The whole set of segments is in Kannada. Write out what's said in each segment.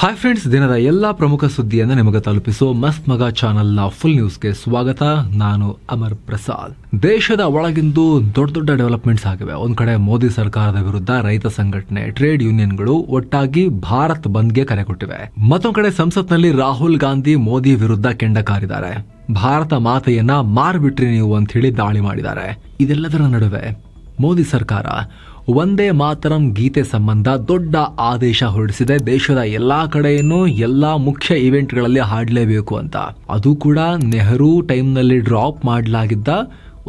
ಹಾಯ್ ಫ್ರೆಂಡ್ಸ್, ದಿನದ ಎಲ್ಲಾ ಪ್ರಮುಖ ಸುದ್ದಿಯನ್ನು ನಿಮಗೆ ತಲುಪಿಸೋ ಮಸ್ತ್ ಮಗ ಚಾನೆಲ್ನ ಫುಲ್ ನ್ಯೂಸ್ಗೆ ಸ್ವಾಗತ. ನಾನು ಅಮರ್ ಪ್ರಸಾದ್. ದೇಶದ ಒಳಗಿಂದು ದೊಡ್ಡ ದೊಡ್ಡ ಡೆವಲಪ್ಮೆಂಟ್ಸ್ ಆಗಿವೆ. ಒಂದ್ ಕಡೆ ಮೋದಿ ಸರ್ಕಾರದ ವಿರುದ್ಧ ರೈತ ಸಂಘಟನೆ, ಟ್ರೇಡ್ ಯೂನಿಯನ್ಗಳು ಒಟ್ಟಾಗಿ ಭಾರತ್ ಬಂದ್ಗೆ ಕರೆ ಕೊಟ್ಟಿವೆ. ಮತ್ತೊಂದ್ ಕಡೆ ಸಂಸತ್ನಲ್ಲಿ ರಾಹುಲ್ ಗಾಂಧಿ ಮೋದಿ ವಿರುದ್ಧ ಕೆಂಡ ಕಾರಿದ್ದಾರೆ. ಭಾರತ ಮಾತೆಯನ್ನ ಮಾರ್ಬಿಟ್ರಿ ನೀವು ಅಂತ ಹೇಳಿ ದಾಳಿ ಮಾಡಿದ್ದಾರೆ. ಇದೆಲ್ಲದರ ನಡುವೆ ಮೋದಿ ಸರ್ಕಾರ ವಂದೇ ಮಾತರಂ ಗೀತೆ ಸಂಬಂಧ ದೊಡ್ಡ ಆದೇಶ ಹೊರಡಿಸಿದೆ. ದೇಶದ ಎಲ್ಲಾ ಕಡೆಯನ್ನು ಎಲ್ಲಾ ಮುಖ್ಯ ಇವೆಂಟ್ಗಳಲ್ಲಿ ಹಾಡಲೇಬೇಕು ಅಂತ. ಅದು ಕೂಡ ನೆಹರು ಟೈಮ್ನಲ್ಲಿ ಡ್ರಾಪ್ ಮಾಡಲಾಗಿದ್ದ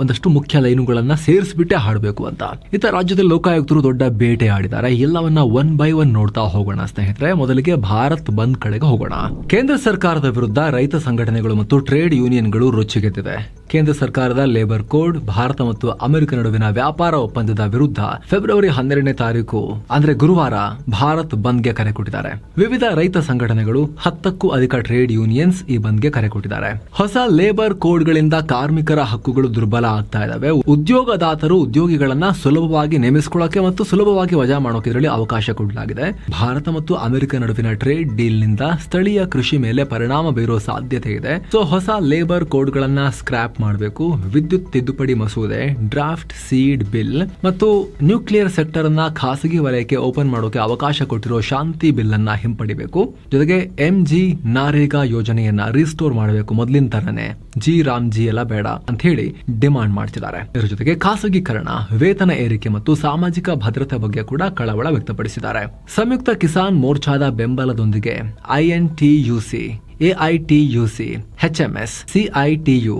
ಒಂದಷ್ಟು ಮುಖ್ಯ ಲೈನುಗಳನ್ನ ಸೇರಿಸ್ಬಿಟ್ಟೆ ಹಾಡಬೇಕು ಅಂತ. ಇತ್ತ ರಾಜ್ಯದಲ್ಲಿ ಲೋಕಾಯುಕ್ತರು ದೊಡ್ಡ ಬೇಟೆ ಆಡಿದ್ದಾರೆ. ಎಲ್ಲವನ್ನ ಒನ್ ಬೈ ಒನ್ ನೋಡ್ತಾ ಹೋಗೋಣ ಸ್ನೇಹಿತರೆ. ಮೊದಲಿಗೆ ಭಾರತ್ ಬಂದ್ ಕಡೆಗೆ ಹೋಗೋಣ. ಕೇಂದ್ರ ಸರ್ಕಾರದ ವಿರುದ್ಧ ರೈತ ಸಂಘಟನೆಗಳು ಮತ್ತು ಟ್ರೇಡ್ ಯೂನಿಯನ್ಗಳು ರೊಚ್ಚಿಗೆದ್ದಿವೆ. ಕೇಂದ್ರ ಸರ್ಕಾರದ ಲೇಬರ್ ಕೋಡ್ ಭಾರತ ಮತ್ತು ಅಮೆರಿಕ ನಡುವಿನ ವ್ಯಾಪಾರ ಒಪ್ಪಂದದ ವಿರುದ್ಧ ಫೆಬ್ರವರಿ 12ನೇ ತಾರೀಕು ಅಂದ್ರೆ ಗುರುವಾರ ಭಾರತ್ ಬಂದ್ಗೆ ಕರೆ ಕೊಟ್ಟಿದ್ದಾರೆ. ವಿವಿಧ ರೈತ ಸಂಘಟನೆಗಳು 10ಕ್ಕೂ ಅಧಿಕ ಟ್ರೇಡ್ ಯೂನಿಯನ್ಸ್ ಈ ಬಂದ್ಗೆ ಕರೆ ಕೊಟ್ಟಿದ್ದಾರೆ. ಹೊಸ ಲೇಬರ್ ಕೋಡ್ಗಳಿಂದ ಕಾರ್ಮಿಕರ ಹಕ್ಕುಗಳು ದುರ್ಬಲ ಆಗ್ತಾ ಇದಾವೆ. ಉದ್ಯೋಗದಾತರು ಉದ್ಯೋಗಿಗಳನ್ನ ಸುಲಭವಾಗಿ ನೇಮಿಸಿಕೊಳ್ಳಕ್ಕೆ ಮತ್ತು ಸುಲಭವಾಗಿ ವಜಾ ಮಾಡೋಕೆ ಇದರಲ್ಲಿ ಅವಕಾಶ ಕೊಡಲಾಗಿದೆ. ಭಾರತ ಮತ್ತು ಅಮೆರಿಕ ನಡುವಿನ ಟ್ರೇಡ್ ಡೀಲ್ ನಿಂದ ಸ್ಥಳೀಯ ಕೃಷಿ ಮೇಲೆ ಪರಿಣಾಮ ಬೀರೋ ಸಾಧ್ಯತೆ ಇದೆ. ಸೊ ಹೊಸ ಲೇಬರ್ ಕೋಡ್ಗಳನ್ನ ಸ್ಕ್ರಾಪ್ ಮಾಡಬೇಕು. ವಿದ್ಯುತ್ ತಿದ್ದುಪಡಿ ಮಸೂದೆ, ಡ್ರಾಫ್ಟ್ ಸೀಡ್ ಬಿಲ್ ಮತ್ತು ನ್ಯೂಕ್ಲಿಯರ್ ಸೆಕ್ಟರ್ ಅನ್ನ ಖಾಸಗಿ ವಲಯಕ್ಕೆ ಓಪನ್ ಮಾಡೋಕೆ ಅವಕಾಶ ಕೊಟ್ಟಿರೋ ಶಾಂತಿ ಬಿಲ್ ಅನ್ನ ಹಿಂಪಡಿಬೇಕು. ಜೊತೆಗೆ MG ನರೇಗಾ ಯೋಜನೆಯನ್ನ ರಿಸ್ಟೋರ್ ಮಾಡಬೇಕು. ಮೊದಲಿನ ತರನೇ ಜಿ ರಾಮ್ಜಿ ಎಲ್ಲ ಬೇಡ ಅಂತ ಹೇಳಿ ಡಿಮಾಂಡ್ ಮಾಡ್ತಿದ್ದಾರೆ. ಇದರ ಜೊತೆಗೆ ಖಾಸಗೀಕರಣ, ವೇತನ ಏರಿಕೆ ಮತ್ತು ಸಾಮಾಜಿಕ ಭದ್ರತೆ ಬಗ್ಗೆ ಕೂಡ ಕಳವಳ ವ್ಯಕ್ತಪಡಿಸಿದ್ದಾರೆ. ಸಂಯುಕ್ತ ಕಿಸಾನ್ ಮೋರ್ಚಾದ ಬೆಂಬಲದೊಂದಿಗೆ INTUC, AITUC, HMS, CITU,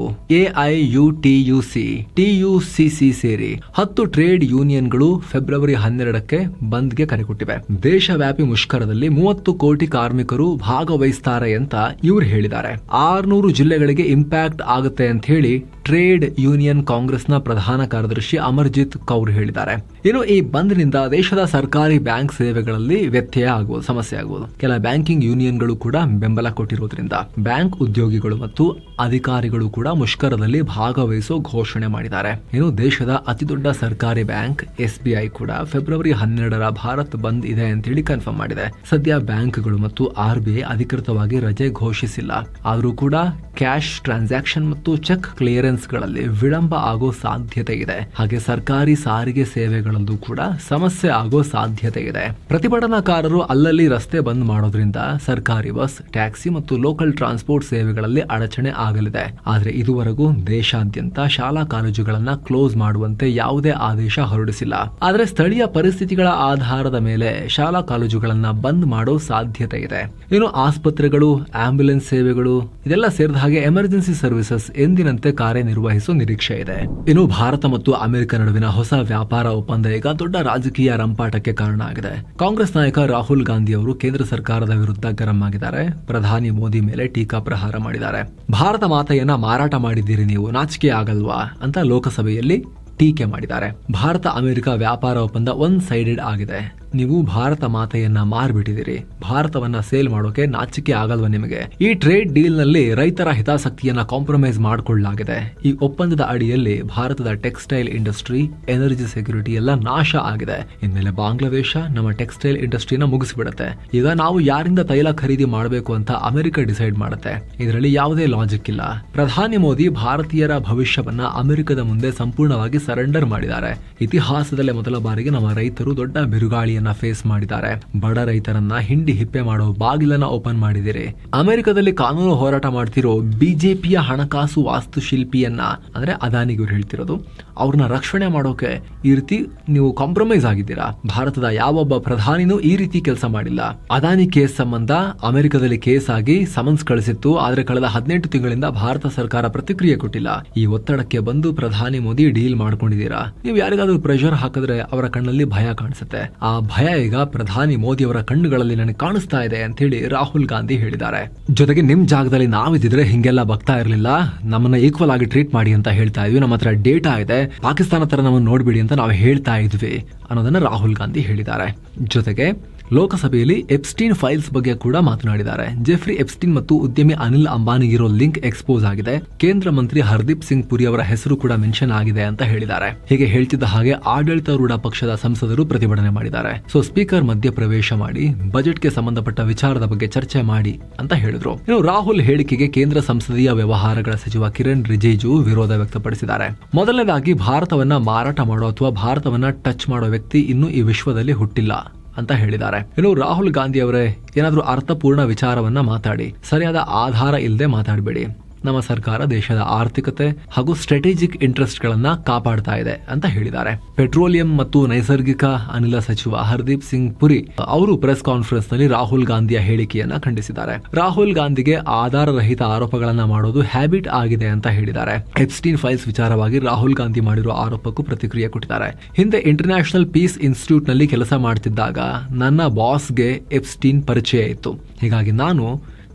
AIUTUC, TUCC ಸೇರಿ 10 ಟ್ರೇಡ್ ಯೂನಿಯನ್ಗಳು ಫೆಬ್ರವರಿ 12ಕ್ಕೆ ಬಂದ್ಗೆ ಕರೆ ಕೊಟ್ಟಿವೆ. ದೇಶವ್ಯಾಪಿ ಮುಷ್ಕರದಲ್ಲಿ 30 ಕೋಟಿ ಕಾರ್ಮಿಕರು ಭಾಗವಹಿಸ್ತಾರೆ ಅಂತ ಇವರು ಹೇಳಿದ್ದಾರೆ. 600 ಜಿಲ್ಲೆಗಳಿಗೆ ಇಂಪ್ಯಾಕ್ಟ್ ಆಗುತ್ತೆ ಅಂತ ಹೇಳಿ ಟ್ರೇಡ್ ಯೂನಿಯನ್ ಕಾಂಗ್ರೆಸ್ನ ಪ್ರಧಾನ ಕಾರ್ಯದರ್ಶಿ ಅಮರ್ಜಿತ್ ಕೌರ್ ಹೇಳಿದ್ದಾರೆ. ಇನ್ನು ಈ ಬಂದ್ನಿಂದ ದೇಶದ ಸರ್ಕಾರಿ ಬ್ಯಾಂಕ್ ಸೇವೆಗಳಲ್ಲಿ ವ್ಯತ್ಯಯ ಆಗುವುದು, ಸಮಸ್ಯೆ ಆಗುವುದು. ಕೆಲ ಬ್ಯಾಂಕಿಂಗ್ ಯೂನಿಯನ್ಗಳು ಕೂಡ ಬೆಂಬಲ ಕೊಟ್ಟಿರುವುದರಿಂದ ಬ್ಯಾಂಕ್ ಉದ್ಯೋಗಿಗಳು ಮತ್ತು ಅಧಿಕಾರಿಗಳು ಕೂಡ ಮುಷ್ಕರದಲ್ಲಿ ಭಾಗವಹಿಸೋ ಘೋಷಣೆ ಮಾಡಿದ್ದಾರೆ. ಇನ್ನು ದೇಶದ ಅತಿದೊಡ್ಡ ಸರ್ಕಾರಿ ಬ್ಯಾಂಕ್ SBI ಕೂಡ ಫೆಬ್ರವರಿ 12ರ ಭಾರತ್ ಬಂದ್ ಇದೆ ಅಂತ ಹೇಳಿ ಕನ್ಫರ್ಮ್ ಮಾಡಿದೆ. ಸದ್ಯ ಬ್ಯಾಂಕ್ಗಳು ಮತ್ತು RBI ಅಧಿಕೃತವಾಗಿ ರಜೆ ಘೋಷಿಸಿಲ್ಲ. ಆದರೂ ಕೂಡ ಕ್ಯಾಶ್ ಟ್ರಾನ್ಸಾಕ್ಷನ್ ಮತ್ತು ಚೆಕ್ ಕ್ಲಿಯರೆನ್ಸ್ ಗಳಲ್ಲಿ ವಿಳಂಬ ಆಗೋ ಸಾಧ್ಯತೆ ಇದೆ. ಹಾಗೆ ಸರ್ಕಾರಿ ಸಾರಿಗೆ ಸೇವೆಗಳಲ್ಲೂ ಕೂಡ ಸಮಸ್ಯೆ ಆಗೋ ಸಾಧ್ಯತೆ ಇದೆ. ಪ್ರತಿಭಟನಾಕಾರರು ಅಲ್ಲಲ್ಲಿ ರಸ್ತೆ ಬಂದ್ ಮಾಡೋದ್ರಿಂದ ಸರ್ಕಾರಿ ಬಸ್, ಟ್ಯಾಕ್ಸಿ ಮತ್ತು ಲೋಕಲ್ ಟ್ರಾನ್ಸ್ಪೋರ್ಟ್ ಸೇವೆಗಳಲ್ಲಿ ಅಡಚಣೆ ಆಗಲಿದೆ. ಆದ್ರೆ ಇದುವರೆಗೂ ದೇಶಾದ್ಯಂತ ಶಾಲಾ ಕಾಲೇಜುಗಳನ್ನ ಕ್ಲೋಸ್ ಮಾಡುವಂತೆ ಯಾವುದೇ ಆದೇಶ ಹೊರಡಿಸಿಲ್ಲ. ಆದ್ರೆ ಸ್ಥಳೀಯ ಪರಿಸ್ಥಿತಿಗಳ ಆಧಾರದ ಮೇಲೆ ಶಾಲಾ ಕಾಲೇಜುಗಳನ್ನ ಬಂದ್ ಮಾಡೋ ಸಾಧ್ಯತೆ ಇದೆ. ಇನ್ನು ಆಸ್ಪತ್ರೆಗಳು, ಆಂಬ್ಯುಲೆನ್ಸ್ ಸೇವೆಗಳು ಇದೆಲ್ಲ ಸೇರಿದ ಹಾಗೆ ಎಮರ್ಜೆನ್ಸಿ ಸರ್ವಿಸಸ್ ಎಂದಿನಂತೆ ಕಾರ್ಯನಿರ್ವಹಿಸುವ ನಿರೀಕ್ಷೆ ಇದೆ. ಇನ್ನು ಭಾರತ ಮತ್ತು ಅಮೆರಿಕ ನಡುವಿನ ಹೊಸ ವ್ಯಾಪಾರ ಒಪ್ಪಂದ ಈಗ ದೊಡ್ಡ ರಾಜಕೀಯ ರಂಪಾಟಕ್ಕೆ ಕಾರಣ ಆಗಿದೆ. ಕಾಂಗ್ರೆಸ್ ನಾಯಕ ರಾಹುಲ್ ಗಾಂಧಿ ಅವರು ಕೇಂದ್ರ ಸರ್ಕಾರದ ವಿರುದ್ಧ ಗರಂ ಆಗಿದ್ದಾರೆ. ಪ್ರಧಾನಿ ಮೋದಿ ಮೇಲೆ ಟೀಕಾ ಪ್ರಹಾರ ಮಾಡಿದ್ದಾರೆ. ಭಾರತ ಮಾತೆಯನ್ನ ಮಾರಾಟ ಮಾಡಿದ್ದೀರಿ ನೀವು, ನಾಚಿಕೆ ಆಗಲ್ವಾ ಅಂತ ಲೋಕಸಭೆಯಲ್ಲಿ ಟೀಕೆ ಮಾಡಿದ್ದಾರೆ. ಭಾರತ ಅಮೆರಿಕ ವ್ಯಾಪಾರ ಒಪ್ಪಂದ ಒನ್ ಸೈಡೆಡ್ ಆಗಿದೆ. ನೀವು ಭಾರತ ಮಾತೆಯನ್ನ ಮಾರ್ಬಿಟ್ಟಿದ್ದೀರಿ. ಭಾರತವನ್ನ ಸೇಲ್ ಮಾಡೋಕೆ ನಾಚಿಕೆ ಆಗಲ್ವಾ ನಿಮಗೆ? ಈ ಟ್ರೇಡ್ ಡೀಲ್ ನಲ್ಲಿ ರೈತರ ಹಿತಾಸಕ್ತಿಯನ್ನ ಕಾಂಪ್ರಮೈಸ್ ಮಾಡಿಕೊಳ್ಳಲಾಗಿದೆ. ಈ ಒಪ್ಪಂದದ ಅಡಿಯಲ್ಲಿ ಭಾರತದ ಟೆಕ್ಸ್ಟೈಲ್ ಇಂಡಸ್ಟ್ರಿ, ಎನರ್ಜಿ ಸೆಕ್ಯೂರಿಟಿ ಎಲ್ಲ ನಾಶ ಆಗಿದೆ. ಇನ್ಮೇಲೆ ಬಾಂಗ್ಲಾದೇಶ ನಮ್ಮ ಟೆಕ್ಸ್ಟೈಲ್ ಇಂಡಸ್ಟ್ರಿನ ಮುಗಿಸ್ಬಿಡುತ್ತೆ. ಈಗ ನಾವು ಯಾರಿಂದ ತೈಲ ಖರೀದಿ ಮಾಡಬೇಕು ಅಂತ ಅಮೆರಿಕ ಡಿಸೈಡ್ ಮಾಡುತ್ತೆ. ಇದರಲ್ಲಿ ಯಾವುದೇ ಲಾಜಿಕ್ ಇಲ್ಲ. ಪ್ರಧಾನಿ ಮೋದಿ ಭಾರತೀಯರ ಭವಿಷ್ಯವನ್ನ ಅಮೆರಿಕದ ಮುಂದೆ ಸಂಪೂರ್ಣವಾಗಿ ಸರೆಂಡರ್ ಮಾಡಿದ್ದಾರೆ. ಇತಿಹಾಸದಲ್ಲೇ ಮೊದಲ ಬಾರಿಗೆ ನಮ್ಮ ರೈತರು ದೊಡ್ಡ ಬಿರುಗಾಳಿ ಫೇಸ್ ಮಾಡಿದ್ದಾರೆ. ಬಡ ರೈತರನ್ನ ಹಿಂಡಿ ಹಿಪ್ಪೆ ಮಾಡೋ ಬಾಗಿಲನ್ನ ಓಪನ್ ಮಾಡಿದಿರಿ. ಅಮೆರಿಕದಲ್ಲಿ ಕಾನೂನು ಹೋರಾಟ ಮಾಡ್ತಿರೋ ಬಿಜೆಪಿಯ ಹಣಕಾಸು ವಾಸ್ತುಶಿಲ್ಪಿಯನ್ನ ಅಂದ್ರೆ ಅದಾನಿಗೆ ಇವ್ರು ಹೇಳ್ತಿರೋದು, ಅವ್ರನ್ನ ರಕ್ಷಣೆ ಮಾಡೋಕೆ ಈ ರೀತಿ ನೀವು ಕಾಂಪ್ರಮೈಸ್ ಆಗಿದ್ದೀರಾ. ಭಾರತದ ಯಾವೊಬ್ಬ ಪ್ರಧಾನಿನೂ ಈ ರೀತಿ ಕೆಲಸ ಮಾಡಿಲ್ಲ. ಅದಾನಿ ಕೇಸ್ ಸಂಬಂಧ ಅಮೆರಿಕದಲ್ಲಿ ಕೇಸ್ ಆಗಿ ಸಮನ್ಸ್ ಕಳಿಸಿತ್ತು. ಆದ್ರೆ ಕಳೆದ 18 ತಿಂಗಳಿಂದ ಭಾರತ ಸರ್ಕಾರ ಪ್ರತಿಕ್ರಿಯೆ ಕೊಟ್ಟಿಲ್ಲ. ಈ ಒತ್ತಡಕ್ಕೆ ಬಂದು ಪ್ರಧಾನಿ ಮೋದಿ ಡೀಲ್ ಮಾಡ್ಕೊಂಡಿದ್ದೀರಾ. ನೀವು ಯಾರಿಗಾದ್ರೂ ಪ್ರೆಷರ್ ಹಾಕಿದ್ರೆ ಅವರ ಕಣ್ಣಲ್ಲಿ ಭಯ ಕಾಣಿಸುತ್ತೆ. ಆ ಭಯ ಈಗ ಪ್ರಧಾನಿ ಮೋದಿ ಅವರ ಕಣ್ಣುಗಳಲ್ಲಿ ನನಗೆ ಕಾಣಿಸ್ತಾ ಇದೆ ಅಂತ ಹೇಳಿ ರಾಹುಲ್ ಗಾಂಧಿ ಹೇಳಿದ್ದಾರೆ. ಜೊತೆಗೆ ನಿಮ್ ಜಾಗದಲ್ಲಿ ನಾವಿದ್ರೆ ಹಿಂಗೆಲ್ಲ ಬಗ್ತಾ ಇರಲಿಲ್ಲ, ನಮ್ಮನ್ನ ಈಕ್ವಲ್ ಆಗಿ ಟ್ರೀಟ್ ಮಾಡಿ ಅಂತ ಹೇಳ್ತಾ ಇದ್ವಿ. ನಮ್ಮ ಹತ್ರ ಡೇಟಾ ಇದೆ, ಪಾಕಿಸ್ತಾನ ತರ ನಮ್ಮನ್ನು ನೋಡ್ಬಿಡಿ ಅಂತ ನಾವು ಹೇಳ್ತಾ ಇದ್ವಿ ಅನ್ನೋದನ್ನ ರಾಹುಲ್ ಗಾಂಧಿ ಹೇಳಿದ್ದಾರೆ. ಜೊತೆಗೆ ಲೋಕಸಭೆಯಲ್ಲಿ ಎಪ್ಸ್ಟೀನ್ ಫೈಲ್ಸ್ ಬಗ್ಗೆ ಕೂಡ ಮಾತನಾಡಿದ್ದಾರೆ. ಜೆಫ್ರಿ ಎಪ್ಸ್ಟೀನ್ ಮತ್ತು ಉದ್ಯಮಿ ಅನಿಲ್ ಅಂಬಾನಿಗಿರೋ ಲಿಂಕ್ ಎಕ್ಸ್ಪೋಸ್ ಆಗಿದೆ. ಕೇಂದ್ರ ಮಂತ್ರಿ ಹರ್ದೀಪ್ ಸಿಂಗ್ ಪುರಿ ಅವರ ಹೆಸರು ಕೂಡ ಮೆನ್ಷನ್ ಆಗಿದೆ ಅಂತ ಹೇಳಿದ್ದಾರೆ. ಹೀಗೆ ಹೇಳ್ತಿದ್ದ ಹಾಗೆ ಆಡಳಿತಾರೂಢ ಪಕ್ಷದ ಸಂಸದರು ಪ್ರತಿಭಟನೆ ಮಾಡಿದ್ದಾರೆ. ಸೊ ಸ್ಪೀಕರ್ ಮಧ್ಯ ಪ್ರವೇಶ ಮಾಡಿ ಬಜೆಟ್ಗೆ ಸಂಬಂಧಪಟ್ಟ ವಿಚಾರದ ಬಗ್ಗೆ ಚರ್ಚೆ ಮಾಡಿ ಅಂತ ಹೇಳಿದ್ರು. ಇನ್ನು ರಾಹುಲ್ ಹೇಳಿಕೆಗೆ ಕೇಂದ್ರ ಸಂಸದೀಯ ವ್ಯವಹಾರಗಳ ಸಚಿವ ಕಿರಣ್ ರಿಜಿಜು ವಿರೋಧ ವ್ಯಕ್ತಪಡಿಸಿದ್ದಾರೆ. ಮೊದಲನೇದಾಗಿ ಭಾರತವನ್ನ ಮಾರಾಟ ಮಾಡೋ ಅಥವಾ ಭಾರತವನ್ನ ಟಚ್ ಮಾಡೋ ವ್ಯಕ್ತಿ ಇನ್ನೂ ಈ ವಿಶ್ವದಲ್ಲಿ ಹುಟ್ಟಿಲ್ಲ ಅಂತ ಹೇಳಿದ್ದಾರೆ. ಇನ್ನು ರಾಹುಲ್ ಗಾಂಧಿ ಅವರೇ ಏನಾದ್ರೂ ಅರ್ಥಪೂರ್ಣ ವಿಚಾರವನ್ನ ಮಾತಾಡಿ, ಸರಿಯಾದ ಆಧಾರ ಇಲ್ಲದೆ ಮಾತಾಡಬೇಡಿ. ನಮ್ಮ ಸರ್ಕಾರ ದೇಶದ ಆರ್ಥಿಕತೆ ಹಾಗೂ ಸ್ಟ್ರಾಟಜಿಕ್ ಇಂಟ್ರೆಸ್ಟ್ ಗಳನ್ನ ಕಾಪಾಡ್ತಾ ಇದೆ ಅಂತ ಹೇಳಿದ್ದಾರೆ. ಪೆಟ್ರೋಲಿಯಂ ಮತ್ತು ನೈಸರ್ಗಿಕ ಅನಿಲ ಸಚಿವ ಹರ್ದೀಪ್ ಸಿಂಗ್ ಪುರಿ ಅವರು ಪ್ರೆಸ್ ಕಾನ್ಫರೆನ್ಸ್ ನಲ್ಲಿ ರಾಹುಲ್ ಗಾಂಧಿಯ ಹೇಳಿಕೆಯನ್ನ ಖಂಡಿಸಿದ್ದಾರೆ. ರಾಹುಲ್ ಗಾಂಧಿಗೆ ಆಧಾರ ರಹಿತ ಆರೋಪಗಳನ್ನ ಮಾಡೋದು ಹ್ಯಾಬಿಟ್ ಆಗಿದೆ ಅಂತ ಹೇಳಿದ್ದಾರೆ. ಎಪ್ಸ್ಟೀನ್ ಫೈಲ್ಸ್ ವಿಚಾರವಾಗಿ ರಾಹುಲ್ ಗಾಂಧಿ ಮಾಡಿರುವ ಆರೋಪಕ್ಕೂ ಪ್ರತಿಕ್ರಿಯೆ ಕೊಟ್ಟಿದ್ದಾರೆ. ಹಿಂದೆ ಇಂಟರ್ನ್ಯಾಷನಲ್ ಪೀಸ್ ಇನ್ಸ್ಟಿಟ್ಯೂಟ್ ನಲ್ಲಿ ಕೆಲಸ ಮಾಡ್ತಿದ್ದಾಗ ನನ್ನ ಬಾಸ್ಗೆ ಎಪ್ಸ್ಟೀನ್ ಪರಿಚಯ ಇತ್ತು. ಹೀಗಾಗಿ ನಾನು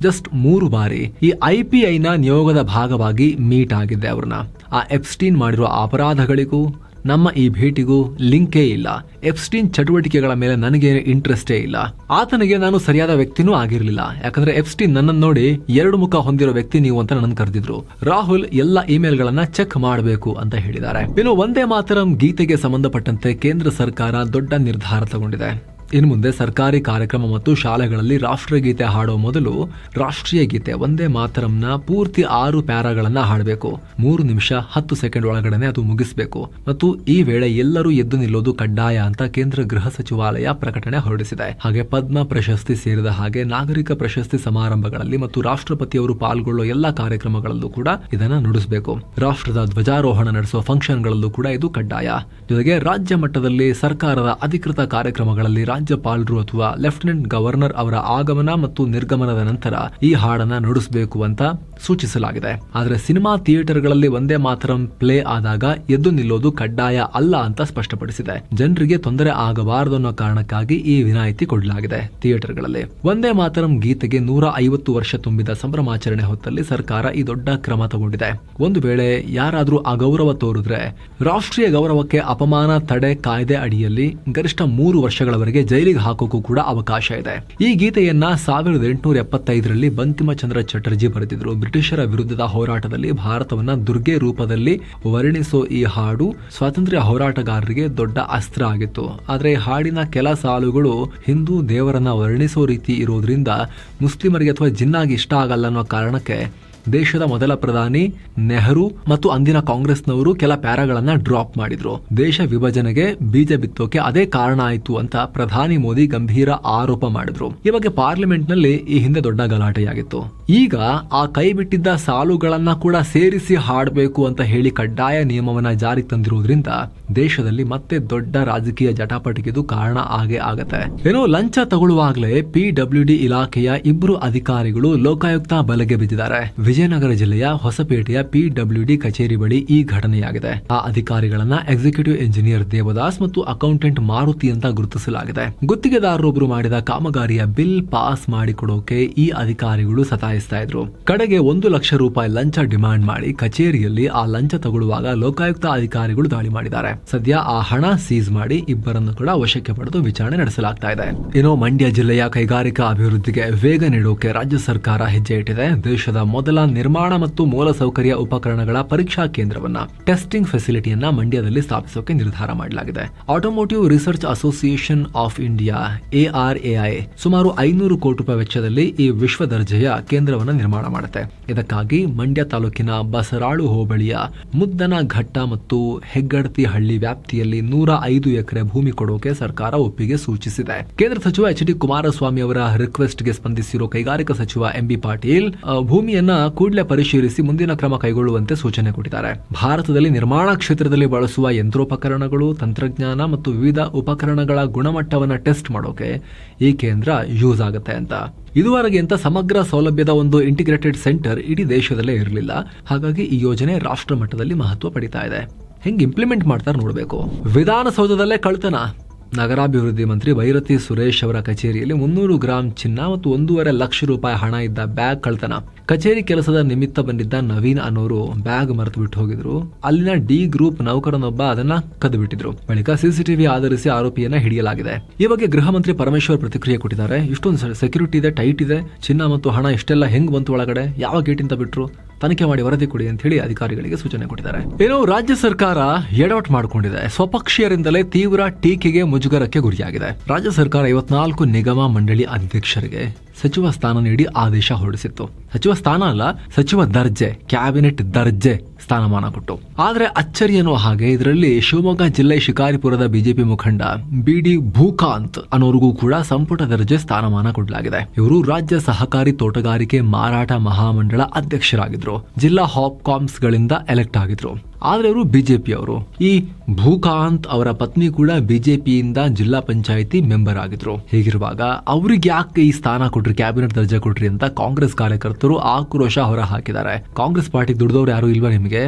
ಜಸ್ಟ್ 3 ಬಾರಿ ಈ IPIನ ನಿಯೋಗದ ಭಾಗವಾಗಿ ಮೀಟ್ ಆಗಿದ್ದೆ ಅವ್ರನ್ನ. ಆ ಎಪ್ಸ್ಟೀನ್ ಮಾಡಿರುವ ಅಪರಾಧಗಳಿಗೂ ನಮ್ಮ ಈ ಭೇಟಿಗೂ ಲಿಂಕೇ ಇಲ್ಲ. ಎಪ್ಸ್ಟೀನ್ ಚಟುವಟಿಕೆಗಳ ಮೇಲೆ ನನಗೆ ಇಂಟ್ರೆಸ್ಟೇ ಇಲ್ಲ. ಆತನಿಗೆ ನಾನು ಸರಿಯಾದ ವ್ಯಕ್ತಿನೂ ಆಗಿರಲಿಲ್ಲ. ಯಾಕಂದ್ರೆ ಎಪ್ಸ್ಟೀನ್ ನನ್ನನ್ನು ನೋಡಿ 2 ಮುಖ ಹೊಂದಿರೋ ವ್ಯಕ್ತಿ ನೀವು ಅಂತ ನನ್ನ ಕರೆದಿದ್ರು. ರಾಹುಲ್ ಎಲ್ಲ ಇಮೇಲ್ಗಳನ್ನ ಚೆಕ್ ಮಾಡಬೇಕು ಅಂತ ಹೇಳಿದ್ದಾರೆ. ಇನ್ನು ವಂದೇ ಮಾತರಂ ಗೀತೆಗೆ ಸಂಬಂಧಪಟ್ಟಂತೆ ಕೇಂದ್ರ ಸರ್ಕಾರ ದೊಡ್ಡ ನಿರ್ಧಾರ ತಗೊಂಡಿದೆ. ಇನ್ನು ಮುಂದೆ ಸರ್ಕಾರಿ ಕಾರ್ಯಕ್ರಮ ಮತ್ತು ಶಾಲೆಗಳಲ್ಲಿ ರಾಷ್ಟ್ರಗೀತೆ ಹಾಡೋ ಮೊದಲು ರಾಷ್ಟ್ರೀಯ ಗೀತೆ ವಂದೇ ಮಾತರಂನ ಪೂರ್ತಿ 6 ಪ್ಯಾರಾಗಳನ್ನ ಹಾಡಬೇಕು. 3 ನಿಮಿಷ 10 ಸೆಕೆಂಡ್ ಒಳಗಡೆ ಅದು ಮುಗಿಸಬೇಕು ಮತ್ತು ಈ ವೇಳೆ ಎಲ್ಲರೂ ಎದ್ದು ನಿಲ್ಲೋದು ಕಡ್ಡಾಯ ಅಂತ ಕೇಂದ್ರ ಗೃಹ ಸಚಿವಾಲಯ ಪ್ರಕಟಣೆ ಹೊರಡಿಸಿದೆ. ಹಾಗೆ ಪದ್ಮ ಪ್ರಶಸ್ತಿ ಸೇರಿದ ಹಾಗೆ ನಾಗರಿಕ ಪ್ರಶಸ್ತಿ ಸಮಾರಂಭಗಳಲ್ಲಿ ಮತ್ತು ರಾಷ್ಟ್ರಪತಿಯವರು ಪಾಲ್ಗೊಳ್ಳೋ ಎಲ್ಲಾ ಕಾರ್ಯಕ್ರಮಗಳಲ್ಲೂ ಕೂಡ ಇದನ್ನ ನುಡಿಸಬೇಕು. ರಾಷ್ಟ್ರದ ಧ್ವಜಾರೋಹಣ ನಡೆಸುವ ಫಂಕ್ಷನ್ಗಳಲ್ಲೂ ಕೂಡ ಇದು ಕಡ್ಡಾಯ. ಜೊತೆಗೆ ರಾಜ್ಯ ಮಟ್ಟದಲ್ಲಿ ಸರ್ಕಾರದ ಅಧಿಕೃತ ಕಾರ್ಯಕ್ರಮಗಳಲ್ಲಿ ರಾಜ್ಯಪಾಲರು ಅಥವಾ ಲೆಫ್ಟಿನೆಂಟ್ ಗವರ್ನರ್ ಅವರ ಆಗಮನ ಮತ್ತು ನಿರ್ಗಮನದ ನಂತರ ಈ ಹಾಡನ್ನ ನುಡಿಸಬೇಕು ಅಂತ ಸೂಚಿಸಲಾಗಿದೆ. ಆದರೆ ಸಿನಿಮಾ ಥಿಯೇಟರ್ಗಳಲ್ಲಿ ವಂದೇ ಮಾತರಂ ಪ್ಲೇ ಆದಾಗ ಎದ್ದು ನಿಲ್ಲೋದು ಕಡ್ಡಾಯ ಅಲ್ಲ ಅಂತ ಸ್ಪಷ್ಟಪಡಿಸಿದೆ. ಜನರಿಗೆ ತೊಂದರೆ ಆಗಬಾರದು ಅನ್ನೋ ಕಾರಣಕ್ಕಾಗಿ ಈ ವಿನಾಯಿತಿ ಕೊಡಲಾಗಿದೆ. ಥಿಯೇಟರ್ಗಳಲ್ಲಿ ವಂದೇ ಮಾತರಂ ಗೀತೆಗೆ 150 ವರ್ಷ ತುಂಬಿದ ಸಂಭ್ರಮಾಚರಣೆ ಹೊತ್ತಲ್ಲಿ ಸರ್ಕಾರ ಈ ದೊಡ್ಡ ಕ್ರಮ ತಗೊಂಡಿದೆ. ಒಂದು ವೇಳೆ ಯಾರಾದ್ರೂ ಅಗೌರವ ತೋರಿದ್ರೆ ರಾಷ್ಟ್ರೀಯ ಗೌರವಕ್ಕೆ ಅಪಮಾನ ತಡೆ ಕಾಯ್ದೆ ಅಡಿಯಲ್ಲಿ ಗರಿಷ್ಠ 3 ವರ್ಷಗಳವರೆಗೆ ಜೈಲಿಗೆ ಹಾಕೋಕ್ಕೂ ಕೂಡ ಅವಕಾಶ ಇದೆ. ಈ ಗೀತೆಯನ್ನ 1875ರಲ್ಲಿ ಬಂಕಿಮಚಂದ್ರ ಚಟರ್ಜಿ ಬರೆದಿದ್ರು. ಬ್ರಿಟಿಷರ ವಿರುದ್ಧದ ಹೋರಾಟದಲ್ಲಿ ಭಾರತವನ್ನ ದುರ್ಗೆ ರೂಪದಲ್ಲಿ ವರ್ಣಿಸೋ ಈ ಹಾಡು ಸ್ವಾತಂತ್ರ್ಯ ಹೋರಾಟಗಾರರಿಗೆ ದೊಡ್ಡ ಅಸ್ತ್ರ ಆಗಿತ್ತು. ಆದ್ರೆ ಹಾಡಿನ ಕೆಲ ಸಾಲುಗಳು ಹಿಂದೂ ದೇವರನ್ನ ವರ್ಣಿಸೋ ರೀತಿ ಇರೋದ್ರಿಂದ ಮುಸ್ಲಿಮರಿಗೆ ಅಥವಾ ಜಿನ್ನಾಗಿ ಇಷ್ಟ ಆಗಲ್ಲ ಅನ್ನೋ ಕಾರಣಕ್ಕೆ ದೇಶದ ಮೊದಲ ಪ್ರಧಾನಿ ನೆಹರು ಮತ್ತು ಅಂದಿನ ಕಾಂಗ್ರೆಸ್ನವರು ಕೆಲ ಪ್ಯಾರಾಗಳನ್ನ ಡ್ರಾಪ್ ಮಾಡಿದ್ರು. ದೇಶ ವಿಭಜನೆಗೆ ಬೀಜ ಬಿತ್ತೋಕೆ ಅದೇ ಕಾರಣ ಆಯಿತು ಅಂತ ಪ್ರಧಾನಿ ಮೋದಿ ಗಂಭೀರ ಆರೋಪ ಮಾಡಿದ್ರು. ಈ ಬಗ್ಗೆ ಪಾರ್ಲಿಮೆಂಟ್ ನಲ್ಲಿ ಈ ಹಿಂದೆ ದೊಡ್ಡ ಗಲಾಟೆಯಾಗಿತ್ತು. ಈಗ ಆ ಕೈ ಬಿಟ್ಟಿದ್ದ ಸಾಲುಗಳನ್ನ ಕೂಡ ಸೇರಿಸಿ ಹಾಡಬೇಕು ಅಂತ ಹೇಳಿ ಕಡ್ಡಾಯ ನಿಯಮವನ್ನ ಜಾರಿಗೆ ತಂದಿರುವುದರಿಂದ ದೇಶದಲ್ಲಿ ಮತ್ತೆ ದೊಡ್ಡ ರಾಜಕೀಯ ಜಟಾಪಟಿಗೆದು ಕಾರಣ ಆಗೇ ಆಗತ್ತೆ. ಏನೋ ಲಂಚ ತಗೊಳ್ಳುವಾಗಲೇ PWD ಇಲಾಖೆಯ 2 ಅಧಿಕಾರಿಗಳು ಲೋಕಾಯುಕ್ತ ಬಲೆಗೆ ಬಿದ್ದಿದ್ದಾರೆ. ವಿಜಯನಗರ ಜಿಲ್ಲೆಯ ಹೊಸಪೇಟೆಯ PWD ಕಚೇರಿ ಬಳಿ ಈ ಘಟನೆಯಾಗಿದೆ. ಆ ಅಧಿಕಾರಿಗಳನ್ನ ಎಕ್ಸಿಕ್ಯೂಟಿವ್ ಇಂಜಿನಿಯರ್ ದೇವದಾಸ್ ಮತ್ತು ಅಕೌಂಟೆಂಟ್ ಮಾರುತಿ ಅಂತ ಗುರುತಿಸಲಾಗಿದೆ. ಗುತ್ತಿಗೆದಾರರೊಬ್ಬರು ಮಾಡಿದ ಕಾಮಗಾರಿಯ ಬಿಲ್ ಪಾಸ್ ಮಾಡಿಕೊಡೋಕೆ ಈ ಅಧಿಕಾರಿಗಳು ಸತಾಯಿಸ್ತಾ ಇದ್ರು. ಕಡೆಗೆ 1 ಲಕ್ಷ ರೂಪಾಯಿ ಲಂಚ ಡಿಮಾಂಡ್ ಮಾಡಿ ಕಚೇರಿಯಲ್ಲಿ ಆ ಲಂಚ ತಗೊಳ್ಳುವಾಗ ಲೋಕಾಯುಕ್ತ ಅಧಿಕಾರಿಗಳು ದಾಳಿ ಮಾಡಿದ್ದಾರೆ. ಸದ್ಯ ಆ ಹಣ ಸೀಸ್ ಮಾಡಿ ಇಬ್ಬರನ್ನು ಕೂಡ ವಶಕ್ಕೆ ಪಡೆದು ವಿಚಾರಣೆ ನಡೆಸಲಾಗ್ತಾ ಇದೆ. ಇನ್ನು ಮಂಡ್ಯ ಜಿಲ್ಲೆಯ ಕೈಗಾರಿಕಾ ಅಭಿವೃದ್ಧಿಗೆ ವೇಗ ನೀಡೋಕೆ ರಾಜ್ಯ ಸರ್ಕಾರ ಹೆಜ್ಜೆ ಇಟ್ಟಿದೆ. ದೇಶದ ಮೊದಲ ನಿರ್ಮಾಣ ಮತ್ತು ಮೂಲಸೌಕರ್ಯ ಉಪಕರಣಗಳ ಪರೀಕ್ಷಾ ಕೇಂದ್ರವನ್ನ ಟೆಸ್ಟಿಂಗ್ ಫೆಸಿಲಿಟಿಯನ್ನ ಮಂಡ್ಯದಲ್ಲಿ ಸ್ಥಾಪಿಸೋಕೆ ನಿರ್ಧಾರ ಮಾಡಲಾಗಿದೆ. Automotive research association of India ARAI ಸುಮಾರು 500 ಕೋಟಿ ರೂಪಾಯಿ ವೆಚ್ಚದಲ್ಲಿ ಈ ವಿಶ್ವ ದರ್ಜೆಯ ಕೇಂದ್ರವನ್ನು ನಿರ್ಮಾಣ ಮಾಡುತ್ತೆ. ಇದಕ್ಕಾಗಿ ಮಂಡ್ಯ ತಾಲೂಕಿನ ಬಸರಾಳು ಹೋಬಳಿಯ ಮುದ್ದನಘಟ್ಟ ಮತ್ತು ಹೆಗ್ಗಡತಿ ಹಳ್ಳಿ ವ್ಯಾಪ್ತಿಯಲ್ಲಿ 105 ಎಕರೆ ಭೂಮಿ ಕೊಡೋಕೆ ಸರ್ಕಾರ ಒಪ್ಪಿಗೆ ಸೂಚಿಸಿದೆ. ಕೇಂದ್ರ ಸಚಿವ HD ಕುಮಾರಸ್ವಾಮಿ ಅವರ ರಿಕ್ವೆಸ್ಟ್ಗೆ ಸ್ಪಂದಿಸಿರೋ ಕೈಗಾರಿಕಾ ಸಚಿವ MB ಪಾಟೀಲ್ ಭೂಮಿಯನ್ನ ಕೂಡಲೇ ಪರಿಶೀಲಿಸಿ ಮುಂದಿನ ಕ್ರಮ ಕೈಗೊಳ್ಳುವಂತೆ ಸೂಚನೆ ಕೊಟ್ಟಿದ್ದಾರೆ. ಭಾರತದಲ್ಲಿ ನಿರ್ಮಾಣ ಕ್ಷೇತ್ರದಲ್ಲಿ ಬಳಸುವ ಯಂತ್ರೋಪಕರಣಗಳು, ತಂತ್ರಜ್ಞಾನ ಮತ್ತು ವಿವಿಧ ಉಪಕರಣಗಳ ಗುಣಮಟ್ಟವನ್ನ ಟೆಸ್ಟ್ ಮಾಡೋಕೆ ಈ ಕೇಂದ್ರ ಯೂಸ್ ಆಗುತ್ತೆ ಅಂತ. ಇದುವರೆಗೆ ಅಂತ ಸಮಗ್ರ ಸೌಲಭ್ಯದ ಒಂದು ಇಂಟಿಗ್ರೇಟೆಡ್ ಸೆಂಟರ್ ಇಡೀ ದೇಶದಲ್ಲೇ ಇರಲಿಲ್ಲ. ಹಾಗಾಗಿ ಈ ಯೋಜನೆ ರಾಷ್ಟ್ರ ಮಟ್ಟದಲ್ಲಿ ಮಹತ್ವ ಪಡಿತಾ ಇದೆ. ಹೆಂಗ್ ಇಂಪ್ಲಿಮೆಂಟ್ ಮಾಡ್ತಾರೆ ನೋಡಬೇಕು. ವಿಧಾನಸೌಧದಲ್ಲೇ ಕಳ್ತನ, ನಗರಾಭಿವೃದ್ಧಿ ಮಂತ್ರಿ ಭೈರತಿ ಸುರೇಶ್ ಅವರ ಕಚೇರಿಯಲ್ಲಿ 300 ಗ್ರಾಂ ಚಿನ್ನ ಮತ್ತು 1.5 ಲಕ್ಷ ರೂಪಾಯಿ ಹಣ ಇದ್ದ ಬ್ಯಾಗ್ ಕಳ್ತನ. ಕಚೇರಿ ಕೆಲಸದ ನಿಮಿತ್ತ ಬಂದಿದ್ದ ನವೀನ್ ಅನ್ನೋರು ಬ್ಯಾಗ್ ಮರೆತು ಬಿಟ್ಟು ಹೋಗಿದ್ರು. ಅಲ್ಲಿನ ಡಿ ಗ್ರೂಪ್ ನೌಕರನೊಬ್ಬ ಅದನ್ನ ಕದ್ದು ಬಿಟ್ಟಿದ್ರು. ಬಳಿಕ ಸಿಸಿಟಿವಿ ಆಧರಿಸಿ ಆರೋಪಿಯನ್ನ ಹಿಡಿಯಲಾಗಿದೆ. ಈ ಬಗ್ಗೆ ಗೃಹ ಮಂತ್ರಿ ಪರಮೇಶ್ವರ್ ಪ್ರತಿಕ್ರಿಯೆ ಕೊಟ್ಟಿದ್ದಾರೆ. ಇಷ್ಟೊಂದು ಸೆಕ್ಯೂರಿಟಿ ಇದೆ, ಟೈಟ್ ಇದೆ, ಚಿನ್ನ ಮತ್ತು ಹಣ ಇಷ್ಟೆಲ್ಲ ಹೆಂಗ್ ಬಂತು ಒಳಗಡೆ, ಯಾವ ಗೇಟಿಂದ ಬಿಟ್ರು, ತನಿಖೆ ಮಾಡಿ ವರದಿ ಕೊಡಿ ಅಂತ ಹೇಳಿ ಅಧಿಕಾರಿಗಳಿಗೆ ಸೂಚನೆ ಕೊಟ್ಟಿದ್ದಾರೆ. ಏನೋ ರಾಜ್ಯ ಸರ್ಕಾರ ಎಡವಟ್ ಮಾಡಿಕೊಂಡಿದೆ. ಸ್ವಪಕ್ಷೀಯರಿಂದಲೇ ತೀವ್ರ ಟೀಕೆಗೆ ಮುಜುಗರಕ್ಕೆ ಗುರಿಯಾಗಿದೆ. ರಾಜ್ಯ ಸರ್ಕಾರ 54 ನಿಗಮ ಮಂಡಳಿ ಅಧ್ಯಕ್ಷರಿಗೆ ಸಚಿವ ಸ್ಥಾನ ನೀಡಿ ಆದೇಶ ಹೊರಡಿಸಿತ್ತು. ಸಚಿವ ಸ್ಥಾನ ಅಲ್ಲ, ಸಚಿವ ದರ್ಜೆ, ಕ್ಯಾಬಿನೆಟ್ ದರ್ಜೆ ಸ್ಥಾನಮಾನ ಕೊಟ್ಟು. ಆದ್ರೆ ಅಚ್ಚರಿ ಅನ್ನೋ ಹಾಗೆ ಇದರಲ್ಲಿ ಶಿವಮೊಗ್ಗ ಜಿಲ್ಲೆ ಶಿಕಾರಿಪುರದ ಬಿಜೆಪಿ ಮುಖಂಡ ಬಿಡಿ ಭೂಕಾಂತ್ ಅನ್ನೋರಿಗೂ ಕೂಡ ಸಂಪುಟ ದರ್ಜೆ ಸ್ಥಾನಮಾನ ಕೊಡಲಾಗಿದೆ. ಇವರು ರಾಜ್ಯ ಸಹಕಾರಿ ತೋಟಗಾರಿಕೆ ಮಾರಾಟ ಮಹಾಮಂಡಳ ಅಧ್ಯಕ್ಷರಾಗಿದ್ರು. ಜಿಲ್ಲಾ ಹಾಪ್ಕಾಮ್ಸ್ ಗಳಿಂದ ಎಲೆಕ್ಟ್ ಆಗಿದ್ರು. ಆದ್ರೆ ಅವರು ಬಿಜೆಪಿ ಅವರು. ಈ ಭೂಕಾಂತ್ ಅವರ ಪತ್ನಿ ಕೂಡ ಬಿಜೆಪಿಯಿಂದ ಜಿಲ್ಲಾ ಪಂಚಾಯಿತಿ ಮೆಂಬರ್ ಆಗಿದ್ರು. ಹೀಗಿರುವಾಗ ಅವ್ರಿಗೆ ಯಾಕೆ ಈ ಸ್ಥಾನ ಕೊಟ್ರಿ, ಕ್ಯಾಬಿನೆಟ್ ದರ್ಜೆ ಕೊಟ್ರಿ ಅಂತ ಕಾಂಗ್ರೆಸ್ ಕಾರ್ಯಕರ್ತರು ಆಕ್ರೋಶ ಹೊರ ಹಾಕಿದ್ದಾರೆ. ಕಾಂಗ್ರೆಸ್ ಪಾರ್ಟಿಗೆ ದುಡಿದವ್ರು ಯಾರು ಇಲ್ವಾ ನಿಮಗೆ?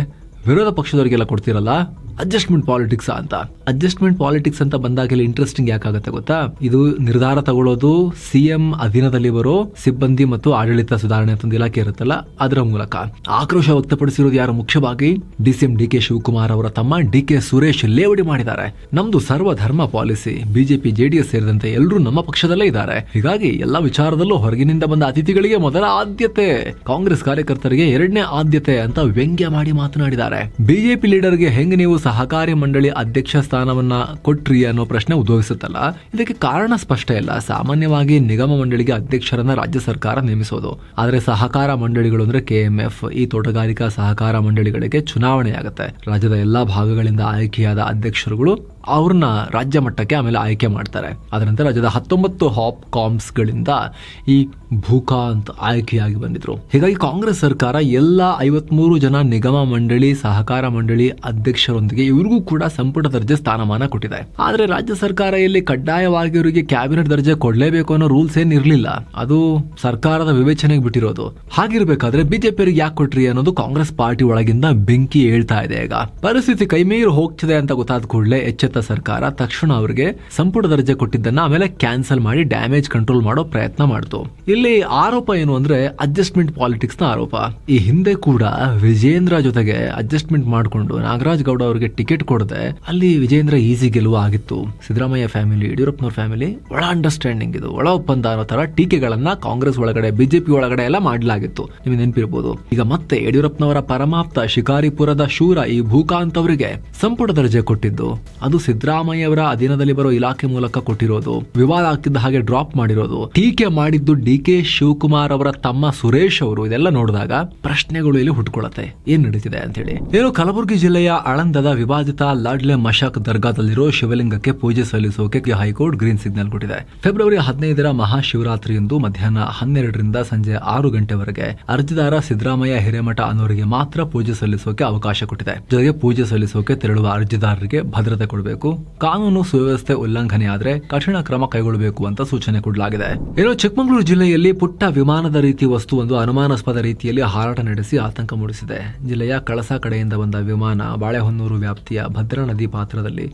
ವಿರೋಧ ಪಕ್ಷದವರಿಗೆಲ್ಲ ಕೊಡ್ತಿರಲ್ಲ. ಅಡ್ಜಸ್ಟ್ಮೆಂಟ್ ಪಾಲಿಟಿಕ್ಸ್ ಅಂತ. ಅಡ್ಜಸ್ಟ್ಮೆಂಟ್ ಪಾಲಿಟಿಕ್ಸ್ ಅಂತ ಬಂದಾಗೆಲ್ಲ ಇಂಟ್ರೆಸ್ಟಿಂಗ್ ಯಾಕಾಗತ್ತೆ ಗೊತ್ತಾ? ಇದು ನಿರ್ಧಾರ ತಗೊಳ್ಳೋದು ಸಿಎಂ ಅಧೀನದಲ್ಲಿ ಬರೋ ಸಿಬ್ಬಂದಿ ಮತ್ತು ಆಡಳಿತ ಸುಧಾರಣೆ ಅಂತ ಒಂದು ಇಲಾಖೆ ಇರುತ್ತಲ್ಲ, ಅದರ ಮೂಲಕ. ಆಕ್ರೋಶ ವ್ಯಕ್ತಪಡಿಸಿರೋದು ಯಾರು? ಮುಖ್ಯವಾಗಿ ಡಿಸಿಎಂ ಡಿಕೆ ಶಿವಕುಮಾರ್ ಅವರ ತಮ್ಮ ಡಿಕೆ ಸುರೇಶ್ ಲೇವಡಿ ಮಾಡಿದ್ದಾರೆ. ನಮ್ದು ಸರ್ವಧರ್ಮ ಪಾಲಿಸಿ, ಬಿಜೆಪಿ ಜೆಡಿಎಸ್ ಸೇರಿದಂತೆ ಎಲ್ಲರೂ ನಮ್ಮ ಪಕ್ಷದಲ್ಲೇ ಇದ್ದಾರೆ. ಹೀಗಾಗಿ ಎಲ್ಲಾ ವಿಚಾರದಲ್ಲೂ ಹೊರಗಿನಿಂದ ಬಂದ ಅತಿಥಿಗಳಿಗೆ ಮೊದಲ ಆದ್ಯತೆ, ಕಾಂಗ್ರೆಸ್ ಕಾರ್ಯಕರ್ತರಿಗೆ 2ನೇ ಆದ್ಯತೆ ಅಂತ ವ್ಯಂಗ್ಯ ಮಾಡಿ ಮಾತನಾಡಿದ್ದಾರೆ. ಬಿಜೆಪಿ ಲೀಡರ್ಗೆ ಹೆಂಗ್ ನೀವು ಸಹಕಾರಿ ಮಂಡಳಿ ಅಧ್ಯಕ್ಷ ಸ್ಥಾನವನ್ನ ಕೊಟ್ರಿ ಅನ್ನೋ ಪ್ರಶ್ನೆ ಉದ್ಭವಿಸುತ್ತಲ್ಲ. ಇದಕ್ಕೆ ಕಾರಣ ಸ್ಪಷ್ಟ ಇಲ್ಲ. ಸಾಮಾನ್ಯವಾಗಿ ನಿಗಮ ಮಂಡಳಿಗೆ ಅಧ್ಯಕ್ಷರನ್ನ ರಾಜ್ಯ ಸರ್ಕಾರ ನೇಮಿಸೋದು. ಆದರೆ ಸಹಕಾರ ಮಂಡಳಿಗಳು ಅಂದ್ರೆ KMF, ಈ ತೋಟಗಾರಿಕಾ ಸಹಕಾರ ಮಂಡಳಿಗಳಿಗೆ ಚುನಾವಣೆಯಾಗುತ್ತೆ. ರಾಜ್ಯದ ಎಲ್ಲಾ ಭಾಗಗಳಿಂದ ಆಯ್ಕೆಯಾದ ಅಧ್ಯಕ್ಷರುಗಳು ಅವ್ರನ್ನ ರಾಜ್ಯ ಮಟ್ಟಕ್ಕೆ ಆಮೇಲೆ ಆಯ್ಕೆ ಮಾಡ್ತಾರೆ. ಅದರ ನಂತರ ರಾಜ್ಯದ 19 ಹಾಪ್ ಕಾಮ್ಸ್ ಗಳಿಂದ ಈ ಭೂಕಾಂತ್ ಆಯ್ಕೆಯಾಗಿ ಬಂದಿದ್ರು. ಹೀಗಾಗಿ ಕಾಂಗ್ರೆಸ್ ಸರ್ಕಾರ ಎಲ್ಲ 53 ಜನ ನಿಗಮ ಮಂಡಳಿ ಸಹಕಾರ ಮಂಡಳಿ ಅಧ್ಯಕ್ಷರೊಂದಿಗೆ ಇವ್ರಿಗೂ ಕೂಡ ಸಂಪುಟ ದರ್ಜೆ ಸ್ಥಾನಮಾನ ಕೊಟ್ಟಿದೆ. ಆದ್ರೆ ರಾಜ್ಯ ಸರ್ಕಾರ ಇಲ್ಲಿ ಕಡ್ಡಾಯವಾಗಿ ಇವರಿಗೆ ಕ್ಯಾಬಿನೆಟ್ ದರ್ಜೆ ಕೊಡ್ಲೇಬೇಕು ಅನ್ನೋ ರೂಲ್ಸ್ ಏನ್ ಇರ್ಲಿಲ್ಲ. ಅದು ಸರ್ಕಾರದ ವಿವೇಚನೆಗೆ ಬಿಟ್ಟಿರೋದು. ಹಾಗಿರ್ಬೇಕಾದ್ರೆ ಬಿಜೆಪಿಯವರಿಗೆ ಯಾಕೆ ಕೊಟ್ರಿ ಅನ್ನೋದು ಕಾಂಗ್ರೆಸ್ ಪಾರ್ಟಿ ಒಳಗಿಂದ ಬೆಂಕಿ ಏಳ್ತಾ ಇದೆ. ಈಗ ಪರಿಸ್ಥಿತಿ ಕೈಮೀರಿ ಹೋಗ್ತಿದೆ ಅಂತ ಗೊತ್ತಾದ ಕೂಡಲೇ ಎಚ್ಚೆತ್ತ ಸರ್ಕಾರ ತಕ್ಷಣ ಅವರಿಗೆ ಸಂಪುಟ ದರ್ಜೆ ಕೊಟ್ಟಿದ್ದನ್ನ ಆಮೇಲೆ ಕ್ಯಾನ್ಸಲ್ ಮಾಡಿ ಡ್ಯಾಮೇಜ್ ಕಂಟ್ರೋಲ್ ಮಾಡೋ ಪ್ರಯತ್ನ ಮಾಡ್ತು. ಇಲ್ಲಿ ಆರೋಪ ಏನು ಅಂದ್ರೆ ಅಡ್ಜಸ್ಟ್ಮೆಂಟ್ ಪಾಲಿಟಿಕ್ಸ್ ನ ಆರೋಪ. ಈ ಹಿಂದೆ ಕೂಡ ವಿಜೇಂದ್ರ ಜೊತೆಗೆ ಅಡ್ಜಸ್ಟ್ಮೆಂಟ್ ಮಾಡಿಕೊಂಡು ನಾಗರಾಜ್ ಗೌಡ ಅವರಿಗೆ ಟಿಕೆಟ್ ಕೊಡದೆ ಅಲ್ಲಿ ವಿಜೇಂದ್ರ ಈಸಿ ಗೆಲುವು ಆಗಿತ್ತು. ಸಿದ್ದರಾಮಯ್ಯ ಫ್ಯಾಮಿಲಿ, ಯಡಿಯೂರಪ್ಪನವ್ರ ಫ್ಯಾಮಿಲಿ ಒಳ ಅಂಡರ್ಸ್ಟ್ಯಾಂಡಿಂಗ್, ಇದು ಒಳ ಒಪ್ಪಂದ ಅನ್ನೋ ತರ ಟೀಕೆಗಳನ್ನ ಕಾಂಗ್ರೆಸ್ ಒಳಗಡೆ ಬಿಜೆಪಿ ಒಳಗಡೆ ಎಲ್ಲ ಮಾಡಲಾಗಿತ್ತು. ನಿಮಗೆ ನೆನಪಿರಬಹುದು. ಈಗ ಮತ್ತೆ ಯಡಿಯೂರಪ್ಪನವರ ಪರಮಾಪ್ತ ಶಿಕಾರಿಪುರದ ಶೂರ ಈ ಭೂಕಾಂತ್ ಅವರಿಗೆ ಸಂಪುಟ ದರ್ಜೆ ಕೊಟ್ಟಿದ್ದು, ಅದು ಸಿದ್ದರಾಮಯ್ಯ ಅವರ ಅಧೀನದಲ್ಲಿ ಬರೋ ಇಲಾಖೆ ಮೂಲಕ ಕೊಟ್ಟಿರೋದು, ವಿವಾದ ಆಗ್ತಿದ್ದ ಹಾಗೆ ಡ್ರಾಪ್ ಮಾಡಿರೋದು, ಟೀಕೆ ಮಾಡಿದ್ದು ಡಿಕೆ ಶಿವಕುಮಾರ್ ಅವರ ತಮ್ಮ ಸುರೇಶ್ ಅವರು. ಇದೆಲ್ಲ ನೋಡಿದಾಗ ಪ್ರಶ್ನೆಗಳು ಇಲ್ಲಿ ಹುಟ್ಕೊಳ್ಳುತ್ತೆ, ಏನ್ ನಡೀತಿದೆ ಅಂತ ಹೇಳಿ. ಏನು ಕಲಬುರಗಿ ಜಿಲ್ಲೆಯ ಆಳಂದದ ವಿವಾದಿತ ಲಾಡ್ಲೆ ಮಶಾಕ್ ದರ್ಗಾದಲ್ಲಿರೋ ಶಿವಲಿಂಗಕ್ಕೆ ಪೂಜೆ ಸಲ್ಲಿಸೋಕೆ ಹೈಕೋರ್ಟ್ ಗ್ರೀನ್ ಸಿಗ್ನಲ್ ಕೊಟ್ಟಿದೆ. ಫೆಬ್ರವರಿ 15ರ ಮಹಾಶಿವರಾತ್ರಿಯಂದು ಮಧ್ಯಾಹ್ನ 12ರಿಂದ ಸಂಜೆ 6 ಗಂಟೆವರೆಗೆ ಅರ್ಜಿದಾರ ಸಿದ್ದರಾಮಯ್ಯ ಹಿರೇಮಠ ಅನ್ನೋರಿಗೆ ಮಾತ್ರ ಪೂಜೆ ಸಲ್ಲಿಸೋಕೆ ಅವಕಾಶ ಕೊಟ್ಟಿದೆ. ಜೊತೆಗೆ ಪೂಜೆ ಸಲ್ಲಿಸೋಕೆ ತೆರಳುವ ಅರ್ಜಿದಾರರಿಗೆ ಭದ್ರತೆ ಕೊಡಬೇಕು, ಕಾನೂನು ಸುವ್ಯವಸ್ಥೆ ಉಲ್ಲಂಘನೆ ಆದ್ರೆ ಕಠಿಣ ಕ್ರಮ ಕೈಗೊಳ್ಳಬೇಕು ಅಂತ ಸೂಚನೆ ಕೊಡಲಾಗಿದೆ. ಏನೋ ಚಿಕ್ಕಮಗಳೂರು ಜಿಲ್ಲೆಯಲ್ಲಿ ಪುಟ್ಟ ವಿಮಾನದ ರೀತಿ ವಸ್ತುವೊಂದು ಅನುಮಾನಾಸ್ಪದ ರೀತಿಯಲ್ಲಿ ಹಾರಾಟ ನಡೆಸಿ ಆತಂಕ ಮೂಡಿಸಿದೆ. ಜಿಲ್ಲೆಯ ಕಳಸ ಕಡೆಯಿಂದ ಬಂದ ವಿಮಾನ ಬಾಳೆಹೊನ್ನೂರು ವ್ಯಾಪ್ತಿಯ ಭದ್ರಾ ನದಿ ಪಾತ್ರದಲ್ಲಿ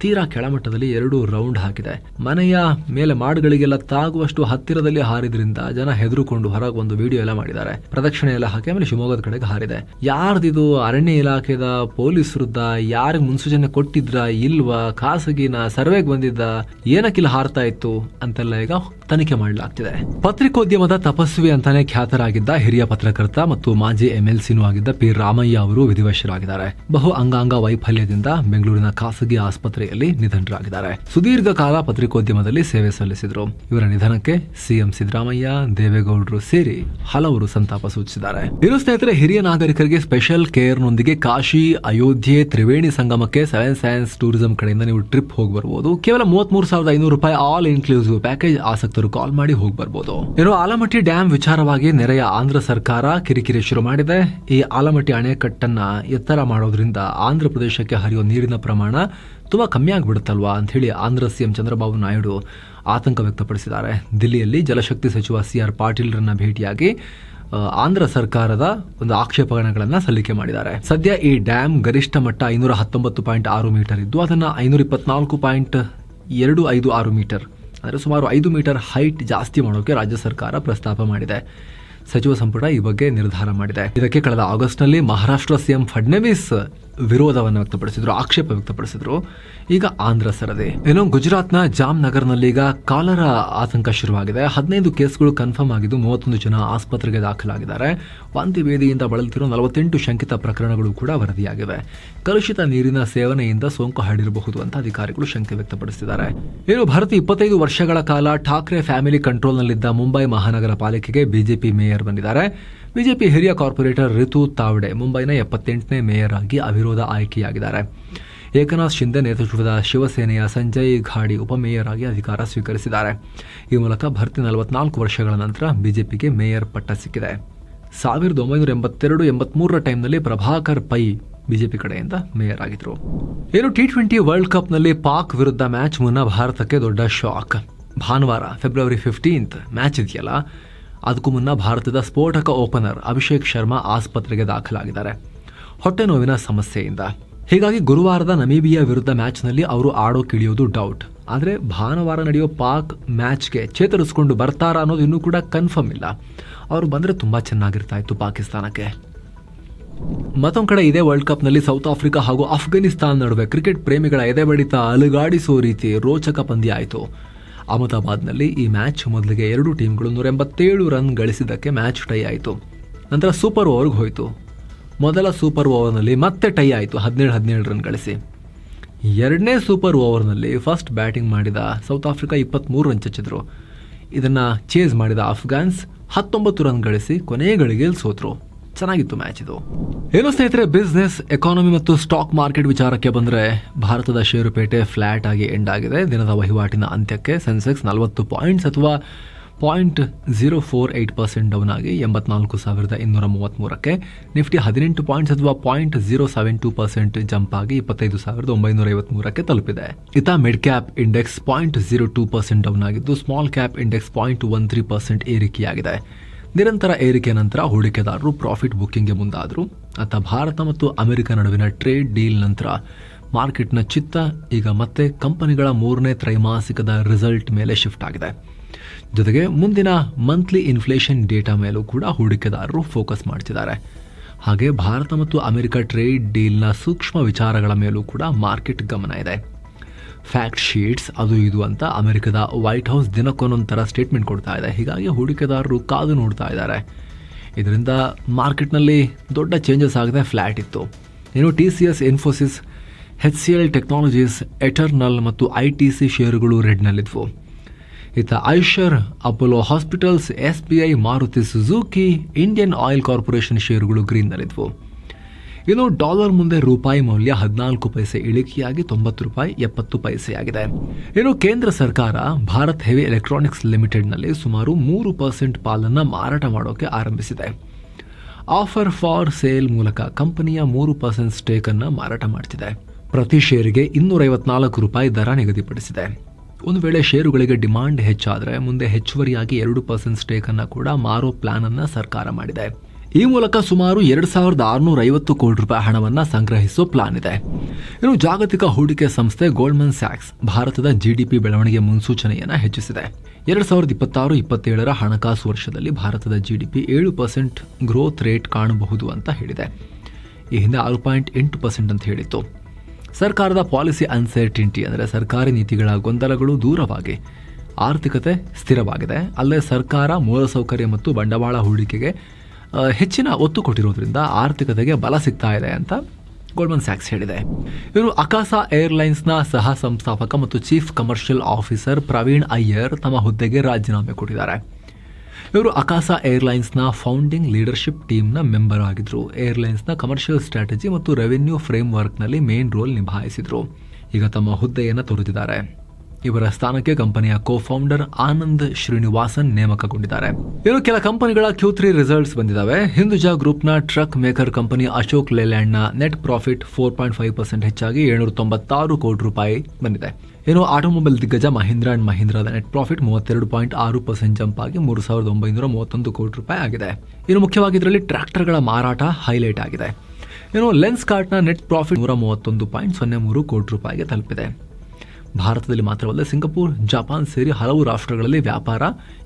ತೀರಾ ಕೆಳಮಟ್ಟದಲ್ಲಿ 2 ರೌಂಡ್ ಹಾಕಿದೆ. ಮನೆಯ ಮೇಲೆ ಮಾಡುಗಳಿಗೆಲ್ಲ ತಾಗುವಷ್ಟು ಹತ್ತಿರದಲ್ಲಿ ಹಾರಿದ್ರಿಂದ ಜನ ಹೆದರುಕೊಂಡು ಹೊರಗೆ ಒಂದು ವಿಡಿಯೋ ಎಲ್ಲ ಮಾಡಿದ್ದಾರೆ. ಪ್ರದಕ್ಷಿಣೆ ಎಲ್ಲ ಹಾಕಿ ಆಮೇಲೆ ಶಿವಮೊಗ್ಗದ ಕಡೆಗೆ ಹಾರಿದೆ. ಯಾರ್ದಿದು? ಅರಣ್ಯ ಇಲಾಖೆದ, ಪೊಲೀಸರುದ್ದ, ಯಾರಿಗೆ ಮುನ್ಸೂಚನೆ ಕೊಟ್ಟಿದ್ರ ಇಲ್ವಾ, ಖಾಸಗಿನ, ಸರ್ವೆಗೆ ಬಂದಿದ್ದ, ಏನಕ್ಕಿಲ್ಲ ಹಾರ್ತಾ ಇತ್ತು ಅಂತೆಲ್ಲ ಈಗ ತನಿಖೆ ಮಾಡಲಾಗ್ತಿದೆ. ಪತ್ರಿಕೋದ್ಯಮದ ತಪಸ್ವಿ ಅಂತಾನೆ ಖ್ಯಾತರಾಗಿದ್ದ ಹಿರಿಯ ಪತ್ರಕರ್ತ ಮತ್ತು ಮಾಜಿ MLCನೂ ಆಗಿದ್ದ ಪಿ ರಾಮಯ್ಯ ಅವರು ವಿಧಿವಶರಾಗಿದ್ದಾರೆ. ಬಹು ಅಂಗಾಂಗ ವೈಫಲ್ಯದಿಂದ ಬೆಂಗಳೂರಿನ ಖಾಸಗಿ ಆಸ್ಪತ್ರೆಯಲ್ಲಿ ನಿಧನರಾಗಿದ್ದಾರೆ. ಸುದೀರ್ಘ ಕಾಲ ಪತ್ರಿಕೋದ್ಯಮದಲ್ಲಿ ಸೇವೆ ಸಲ್ಲಿಸಿದ್ರು. ಇವರ ನಿಧನಕ್ಕೆ ಸಿಎಂ ಸಿದ್ದರಾಮಯ್ಯ, ದೇವೇಗೌಡರು ಸೇರಿ ಹಲವರು ಸಂತಾಪ ಸೂಚಿಸಿದ್ದಾರೆ. ಇನ್ನು ಸ್ನೇಹಿತರೆ, ಹಿರಿಯ ನಾಗರಿಕರಿಗೆ ಸ್ಪೆಷಲ್ ಕೇರ್ನೊಂದಿಗೆ ಕಾಶಿ, ಅಯೋಧ್ಯೆ, ತ್ರಿವೇಣಿ ಸಂಗಮಕ್ಕೆ 7 ಸೈನ್ಸ್ ಟೂರಿಸಂ ಕಡೆಯಿಂದ ನೀವು ಟ್ರಿಪ್ ಹೋಗಿ ಬರ್ಬೋದು. ಕೇವಲ 33,500 ರೂಪಾಯಿ ಆಲ್ ಇನ್ಕ್ಲೂಸಿವ್ ಪ್ಯಾಕೇಜ್. ಆಸಕ್ತರು ಕಾಲ್ ಮಾಡಿ ಹೋಗಿ ಬರ್ಬೋದು. ಇನ್ನು ಆಲಮಟ್ಟಿ ಡ್ಯಾಮ್ ವಿಚಾರವಾಗಿ ನೆರೆಯ ಆಂಧ್ರ ಸರ್ಕಾರ ಕಿರಿಕಿರಿ ಶುರು ಮಾಡಿದೆ. ಈ ಆಲಮಟ್ಟಿ ಅಣೆಕಟ್ಟನ್ನ ಎತ್ತರ ಮಾಡೋದ್ರಿಂದ ಆಂಧ್ರ ಪ್ರದೇಶಕ್ಕೆ ಹರಿಯೋ ನೀರಿನ ಪ್ರಮಾಣ ತುಂಬಾ ಕಮ್ಮಿ ಆಗ್ಬಿಡುತ್ತಲ್ವಾ ಅಂತ ಹೇಳಿ ಆಂಧ್ರ ಸಿಎಂ ಚಂದ್ರಬಾಬು ನಾಯ್ಡು ಆತಂಕ ವ್ಯಕ್ತಪಡಿಸಿದ್ದಾರೆ. ದಿಲ್ಲಿಯಲ್ಲಿ ಜಲಶಕ್ತಿ ಸಚಿವ CR ಪಾಟೀಲ್ರನ್ನ ಭೇಟಿಯಾಗಿ ಆಂಧ್ರ ಸರ್ಕಾರದ ಒಂದು ಆಕ್ಷೇಪಣೆಗಳನ್ನ ಸಲ್ಲಿಕೆ ಮಾಡಿದ್ದಾರೆ. ಸದ್ಯ ಈ ಡ್ಯಾಮ್ ಗರಿಷ್ಠ ಮಟ್ಟ 519.6 ಮೀಟರ್ ಇದ್ದು ಅದನ್ನ 524 256 ಮೀಟರ್ ಅಂದರೆ ಸುಮಾರು 5 ಮೀಟರ್ ಹೈಟ್ ಜಾಸ್ತಿ ಮಾಡೋಕೆ ರಾಜ್ಯ ಸರ್ಕಾರ ಪ್ರಸ್ತಾಪ ಮಾಡಿದೆ. ಸಚಿವ ಸಂಪುಟ ಈ ಬಗ್ಗೆ ನಿರ್ಧಾರ ಮಾಡಿದೆ. ಇದಕ್ಕೆ ಕಳೆದ ಆಗಸ್ಟ್ನಲ್ಲಿ ಮಹಾರಾಷ್ಟ್ರ ಸಿಎಂ ಫಡ್ನವೀಸ್ ವಿರೋಧವನ್ನು ವ್ಯಕ್ತಪಡಿಸಿದ್ರು, ಆಕ್ಷೇಪ ವ್ಯಕ್ತಪಡಿಸಿದ್ರು. ಈಗ ಆಂಧ್ರ ಸರದಿ. ಇನ್ನು ಗುಜರಾತ್ನ ಜಾಮ್ನಗರ್ನಲ್ಲಿ ಈಗ ಕಾಲರಾ ಆತಂಕ ಶುರುವಾಗಿದೆ. 15 ಕೇಸ್ಗಳು ಕನ್ಫರ್ಮ್ ಆಗಿದ್ದು 31 ಜನ ಆಸ್ಪತ್ರೆಗೆ ದಾಖಲಾಗಿದ್ದಾರೆ. ವಾಂತಿ ಭೇದಿಯಿಂದ ಬಳಲುತ್ತಿರುವ 48 ಶಂಕಿತ ಪ್ರಕರಣಗಳು ಕೂಡ ವರದಿಯಾಗಿವೆ. ಕಲುಷಿತ ನೀರಿನ ಸೇವನೆಯಿಂದ ಸೋಂಕು ಹರಡಿರಬಹುದು ಅಂತ ಅಧಿಕಾರಿಗಳು ಶಂಕೆ ವ್ಯಕ್ತಪಡಿಸಿದ್ದಾರೆ. ಇನ್ನು ಭಾರತ 25 ವರ್ಷಗಳ ಕಾಲ ಠಾಕ್ರೆ ಫ್ಯಾಮಿಲಿ ಕಂಟ್ರೋಲ್ನಲ್ಲಿದ್ದ ಮುಂಬೈ ಮಹಾನಗರ ಪಾಲಿಕೆಗೆ ಬಿಜೆಪಿ ಮೇಯರ್ ಬಂದಿದ್ದಾರೆ. ಬಿಜೆಪಿ ಹಿರಿಯ ಕಾರ್ಪೊರೇಟರ್ ರಿತು ತಾವ್ಡೆ ಮುಂಬೈನ 78ನೇ ಮೇಯರ್ ಆಗಿ ಅವಿರೋಧ ಆಯ್ಕೆಯಾಗಿದ್ದಾರೆ. ಏಕನಾಥ್ ಶಿಂದೆ ನೇತೃತ್ವದ ಶಿವಸೇನೆಯ ಸಂಜಯ್ ಘಾಡಿ ಉಪಮೇಯರ್ ಆಗಿ ಅಧಿಕಾರ ಸ್ವೀಕರಿಸಿದ್ದಾರೆ. ಈ ಮೂಲಕ ಭರ್ತಿ 44 ವರ್ಷಗಳ ನಂತರ ಬಿಜೆಪಿಗೆ ಮೇಯರ್ ಪಟ್ಟ ಸಿಕ್ಕಿದೆ. 1982-83 ಟೈಮ್ನಲ್ಲಿ ಪ್ರಭಾಕರ್ ಪೈ ಬಿಜೆಪಿ ಕಡೆಯಿಂದ ಮೇಯರ್ ಆಗಿದ್ರು. ಏನು T20 ವರ್ಲ್ಡ್ ಕಪ್ನಲ್ಲಿ ಪಾಕ್ ವಿರುದ್ಧ ಮ್ಯಾಚ್ ಮುನ್ನ ಭಾರತಕ್ಕೆ ದೊಡ್ಡ ಶಾಕ್. ಭಾನುವಾರ ಫೆಬ್ರವರಿ 15 ಮ್ಯಾಚ್ ಇದೆಯಲ್ಲ, ಅದಕ್ಕೂ ಮುನ್ನ ಭಾರತದ ಸ್ಫೋಟಕ ಓಪನರ್ ಅಭಿಷೇಕ್ ಶರ್ಮಾ ಆಸ್ಪತ್ರೆಗೆ ದಾಖಲಾಗಿದ್ದಾರೆ ಹೊಟ್ಟೆ ನೋವಿನ ಸಮಸ್ಯೆಯಿಂದ. ಹೀಗಾಗಿ ಗುರುವಾರದ ನಮೀಬಿಯಾ ವಿರುದ್ಧ ಮ್ಯಾಚ್ನಲ್ಲಿ ಅವರು ಆಡೋಕಿಳಿಯೋದು ಡೌಟ್. ಆದರೆ ಭಾನುವಾರ ನಡೆಯೋ ಪಾಕ್ ಮ್ಯಾಚ್ಗೆ ಚೇತರಿಸಿಕೊಂಡು ಬರ್ತಾರಾ ಅನ್ನೋದು ಇನ್ನೂ ಕೂಡ ಕನ್ಫರ್ಮ್ ಇಲ್ಲ. ಅವರು ಬಂದರೆ ತುಂಬ ಚೆನ್ನಾಗಿರ್ತಾ ಇತ್ತು ಪಾಕಿಸ್ತಾನಕ್ಕೆ. ಮತ್ತೊಂದು ಕಡೆ ಇದೇ ವರ್ಲ್ಡ್ ಕಪ್ನಲ್ಲಿ ಸೌತ್ ಆಫ್ರಿಕಾ ಹಾಗೂ ಅಫ್ಘಾನಿಸ್ತಾನ ನಡುವೆ ಕ್ರಿಕೆಟ್ ಪ್ರೇಮಿಗಳ ಎದೆ ಬಡಿತ ಅಲುಗಾಡಿಸೋ ರೀತಿ ರೋಚಕ ಪಂದ್ಯ ಆಯಿತು. ಅಹಮದಾಬಾದ್ನಲ್ಲಿ ಈ ಮ್ಯಾಚ್ ಮೊದಲಿಗೆ 2 ಟೀಮ್ಗಳು 187 ರನ್ ಗಳಿಸಿದ್ದಕ್ಕೆ ಮ್ಯಾಚ್ ಟೈ ಆಯಿತು. ನಂತರ ಸೂಪರ್ ಓವರ್ಗೆ ಹೋಯಿತು. ಮೊದಲ ಸೂಪರ್ ಓವರ್ನಲ್ಲಿ ಮತ್ತೆ ಟೈ ಆಯಿತು 17 ರನ್ ಗಳಿಸಿ. ಎರಡನೇ ಸೂಪರ್ ಓವರ್ನಲ್ಲಿ ಫಸ್ಟ್ ಬ್ಯಾಟಿಂಗ್ ಮಾಡಿದ ಸೌತ್ ಆಫ್ರಿಕಾ 23 ರನ್ ಚಚ್ಚಿದ್ರು. ಇದನ್ನು ಚೇಸ್ ಮಾಡಿದ ಅಫ್ಘಾನ್ಸ್ 19 ರನ್ ಗಳಿಸಿ ಕೊನೆಯ ಗಳಿಗೆಯಲ್ಲಿ ಸೋತರು. ಚೆನ್ನಾಗಿತ್ತು ಮ್ಯಾಚ್ ಇದು. ಏನು ಸ್ನೇಹಿತರೆ, ಬಿಸ್ನೆಸ್, ಎಕಾನಮಿ ಮತ್ತು ಸ್ಟಾಕ್ ಮಾರ್ಕೆಟ್ ವಿಚಾರಕ್ಕೆ ಬಂದರೆ ಭಾರತದ ಷೇರುಪೇಟೆ ಫ್ಲಾಟ್ ಆಗಿ ಎಂಡ್ ಆಗಿದೆ. ದಿನದ ವಹಿವಾಟಿನ ಅಂತ್ಯಕ್ಕೆ ಸೆನ್ಸೆಕ್ಸ್ 40 ಪಾಯಿಂಟ್ಸ್ ಅಥವಾ 0.048% ಡೌನ್ ಆಗಿ 84,233ಕ್ಕೆ, ನಿಫ್ಟಿ 18 ಪಾಯಿಂಟ್ಸ್ ಅಥವಾ 0.072% ಜಂಪ್ ಆಗಿ 25,953ಕ್ಕೆ ತಲುಪಿದೆ. ಇತ ಮಿಡ್ ಕ್ಯಾಪ್ ಇಂಡೆಕ್ಸ್ 0.02% ಡೌನ್ ಆಗಿದ್ದು ಸ್ಮಾಲ್ ಕ್ಯಾಪ್ ಇಂಡೆಕ್ಸ್ 0.13% ಏರಿಕೆಯಾಗಿದೆ. ನಿರಂತರ ಏರಿಕೆ ನಂತರ ಹೂಡಿಕೆದಾರರು ಪ್ರಾಫಿಟ್ ಬುಕ್ಕಿಂಗ್ಗೆ ಮುಂದಾದರು. ಅತ್ತ ಭಾರತ ಮತ್ತು ಅಮೆರಿಕ ನಡುವಿನ ಟ್ರೇಡ್ ಡೀಲ್ ನಂತರ ಮಾರ್ಕೆಟ್ನ ಚಿತ್ತ ಈಗ ಮತ್ತೆ ಕಂಪನಿಗಳ 3ನೇ ತ್ರೈಮಾಸಿಕದ ರಿಸಲ್ಟ್ ಮೇಲೆ ಶಿಫ್ಟ್ ಆಗಿದೆ. ಜೊತೆಗೆ ಮುಂದಿನ ಮಂತ್ಲಿ ಇನ್ಫ್ಲೇಷನ್ ಡೇಟಾ ಮೇಲೂ ಕೂಡ ಹೂಡಿಕೆದಾರರು ಫೋಕಸ್ ಮಾಡ್ತಿದ್ದಾರೆ. ಹಾಗೆ ಭಾರತ ಮತ್ತು ಅಮೆರಿಕ ಟ್ರೇಡ್ ಡೀಲ್ನ ಸೂಕ್ಷ್ಮ ವಿಚಾರಗಳ ಮೇಲೂ ಕೂಡ ಮಾರ್ಕೆಟ್ ಗಮನ ಇದೆ. ಫ್ಯಾಕ್ಟ್ ಶೀಟ್ಸ್ ಅದು ಇದು ಅಂತ ಅಮೆರಿಕದ ವೈಟ್ ಹೌಸ್ ದಿನಕ್ಕೊಂದೊಂಥರ ಸ್ಟೇಟ್ಮೆಂಟ್ ಕೊಡ್ತಾ ಇದೆ. ಹೀಗಾಗಿ ಹೂಡಿಕೆದಾರರು ಕಾದು ನೋಡ್ತಾ ಇದ್ದಾರೆ. ಇದರಿಂದ ಮಾರ್ಕೆಟ್ನಲ್ಲಿ ದೊಡ್ಡ ಚೇಂಜಸ್ ಆಗಿದೆ. ಫ್ಲ್ಯಾಟ್ ಇತ್ತು. ಇನ್ನು TCS, Infosys, HCL technologies, eternal ಮತ್ತು ITC ಷೇರುಗಳು ರೆಡ್ನಲ್ಲಿದ್ವು. ಇತ್ತ Eicher, Apollo hospitals, SBI, Maruti Suzuki, Indian oil corporation ಷೇರುಗಳು ಗ್ರೀನ್ನಲ್ಲಿದ್ವು. ಇನ್ನು ಡಾಲರ್ ಮುಂದೆ ರೂಪಾಯಿ ಮೌಲ್ಯ 14 ಪೈಸೆ ಇಳಿಕೆಯಾಗಿ 90 ರೂಪಾಯಿ 70 ಪೈಸೆಯಾಗಿದೆ. ಇನ್ನು ಕೇಂದ್ರ ಸರ್ಕಾರ ಭಾರತ್ ಹೆವಿ ಎಲೆಕ್ಟ್ರಾನಿಕ್ಸ್ ಲಿಮಿಟೆಡ್ನಲ್ಲಿ ಸುಮಾರು 3% ಪಾಲನ್ನು ಮಾರಾಟ ಮಾಡೋಕೆ ಆರಂಭಿಸಿದೆ. ಆಫರ್ ಫಾರ್ ಸೇಲ್ ಮೂಲಕ ಕಂಪನಿಯ 3% ಸ್ಟೇಕನ್ನು ಮಾರಾಟ ಮಾಡ್ತಿದೆ. ಪ್ರತಿ ಷೇರಿಗೆ 254 ರೂಪಾಯಿ ದರ ನಿಗದಿಪಡಿಸಿದೆ. ಒಂದು ವೇಳೆ ಷೇರುಗಳಿಗೆ ಡಿಮಾಂಡ್ ಹೆಚ್ಚಾದರೆ ಮುಂದೆ ಹೆಚ್ಚುವರಿಯಾಗಿ 2% ಸ್ಟೇಕನ್ನು ಕೂಡ ಮಾರೋ ಪ್ಲಾನ್ ಅನ್ನು ಸರ್ಕಾರ ಮಾಡಿದೆ. ಈ ಮೂಲಕ ಸುಮಾರು 2,650 ಕೋಟಿ ರೂಪಾಯಿ ಹಣವನ್ನು ಸಂಗ್ರಹಿಸೋ ಪ್ಲಾನ್ ಇದೆ. ಇನ್ನು ಜಾಗತಿಕ ಹೂಡಿಕೆ ಸಂಸ್ಥೆ ಗೋಲ್ಡ್ಮನ್ ಸ್ಯಾಕ್ಸ್ ಭಾರತದ GDP ಬೆಳವಣಿಗೆ ಮುನ್ಸೂಚನೆಯನ್ನು ಹೆಚ್ಚಿಸಿದೆ. 2026-27 ಹಣಕಾಸು ವರ್ಷದಲ್ಲಿ ಭಾರತದ GDP 7% ಗ್ರೋತ್ ರೇಟ್ ಕಾಣಬಹುದು ಅಂತ ಹೇಳಿದೆ. ಈ ಹಿಂದೆ 6.8% ಅಂತ ಹೇಳಿತ್ತು. ಸರ್ಕಾರದ ಪಾಲಿಸಿ ಅನ್ಸರ್ಟಿನಿಟಿ ಅಂದರೆ ಸರ್ಕಾರಿ ನೀತಿಗಳ ಗೊಂದಲಗಳು ದೂರವಾಗಿ ಆರ್ಥಿಕತೆ ಸ್ಥಿರವಾಗಿದೆ. ಅಲ್ಲದೆ ಸರ್ಕಾರ ಮೂಲಸೌಕರ್ಯ ಮತ್ತು ಬಂಡವಾಳ ಹೂಡಿಕೆಗೆ ಹೆಚ್ಚಿನ ಒತ್ತು ಕೊಟ್ಟಿರೋದ್ರಿಂದ ಆರ್ಥಿಕತೆಗೆ ಬಲ ಸಿಗ್ತಾ ಇದೆ ಅಂತ ಗೋಲ್ಡ್ಮನ್ ಸ್ಯಾಕ್ಸ್ ಹೇಳಿದೆ. ಇವರು ಅಕಾಸಾ ಏರ್ಲೈನ್ಸ್ನ ಸಹ ಸಂಸ್ಥಾಪಕ ಮತ್ತು chief commercial officer Praveen Iyer ತಮ್ಮ ಹುದ್ದೆಗೆ ರಾಜೀನಾಮೆ ಕೊಟ್ಟಿದ್ದಾರೆ. ಇವರು ಅಕಾಸಾ ಏರ್ಲೈನ್ಸ್ನ ಫೌಂಡಿಂಗ್ ಲೀಡರ್ಶಿಪ್ ಟೀಮ್ನ ಮೆಂಬರ್ ಆಗಿದ್ರು. ಏರ್ಲೈನ್ಸ್ನ ಕಮರ್ಷಿಯಲ್ ಸ್ಟ್ರಾಟಜಿ ಮತ್ತು ರೆವೆನ್ಯೂ ಫ್ರೇಮ್ ವರ್ಕ್ನಲ್ಲಿ ಮೇನ್ ರೋಲ್ ನಿಭಾಯಿಸಿದ್ರು. ಈಗ ತಮ್ಮ ಹುದ್ದೆಯನ್ನು ತೊರೆದಿದ್ದಾರೆ. ಇವರ ಸ್ಥಾನಕ್ಕೆ ಕಂಪನಿಯ ಕೋ-ಫೌಂಡರ್ ಆನಂದ್ ಶ್ರೀನಿವಾಸನ್ ನೇಮಕಗೊಂಡಿದ್ದಾರೆ. ಇನ್ನು ಕೆಲ ಕಂಪನಿಗಳ Q3 ರಿಸಲ್ಟ್ಸ್ ಬಂದಿದ್ದಾವೆ. ಹಿಂದುಜಾ ಗ್ರೂಪ್ನ ಟ್ರಕ್ ಮೇಕರ್ ಕಂಪನಿ ಅಶೋಕ್ ಲೇಲ್ಯಾಂಡ್ನ ನೆಟ್ ಪ್ರಾಫಿಟ್ 4.5% ಹೆಚ್ಚಾಗಿ 796 ಕೋಟಿ ರೂಪಾಯಿ ಬಂದಿದೆ. ಇನ್ನು ಆಟೋಮೊಬೈಲ್ ದಿಗ್ಗಜ ಮಹೀಂದ್ರ ಅಂಡ್ ಮಹೀಂದ್ರಾದ ನೆಟ್ ಪ್ರಾಫಿಟ್ 32.6% ಜಂಪ್ ಆಗಿ 3,931 ಕೋಟಿ ರೂಪಾಯಿ ಆಗಿದೆ. ಇನ್ನು ಮುಖ್ಯವಾಗಿ ಇದರಲ್ಲಿ ಟ್ರ್ಯಾಕ್ಟರ್ಗಳ ಮಾರಾಟ ಹೈಲೈಟ್ ಆಗಿದೆ. ಇನ್ನು ಲೆನ್ಸ್ ಕಾರ್ಟ್ನ ನೆಟ್ ಪ್ರಾಫಿಟ್ 131.03 ಕೋಟಿ ರೂಪಾಯಿಗೆ ತಲುಪಿದೆ. ಭಾರತದಲ್ಲಿ ಮಾತ್ರವಲ್ಲದೆ ಸಿಂಗಪೂರ್, ಜಪಾನ್ ಸೇರಿ ಹಲವು ರಾಷ್ಟ್ರಗಳಲ್ಲಿ ವ್ಯಾಪಾರ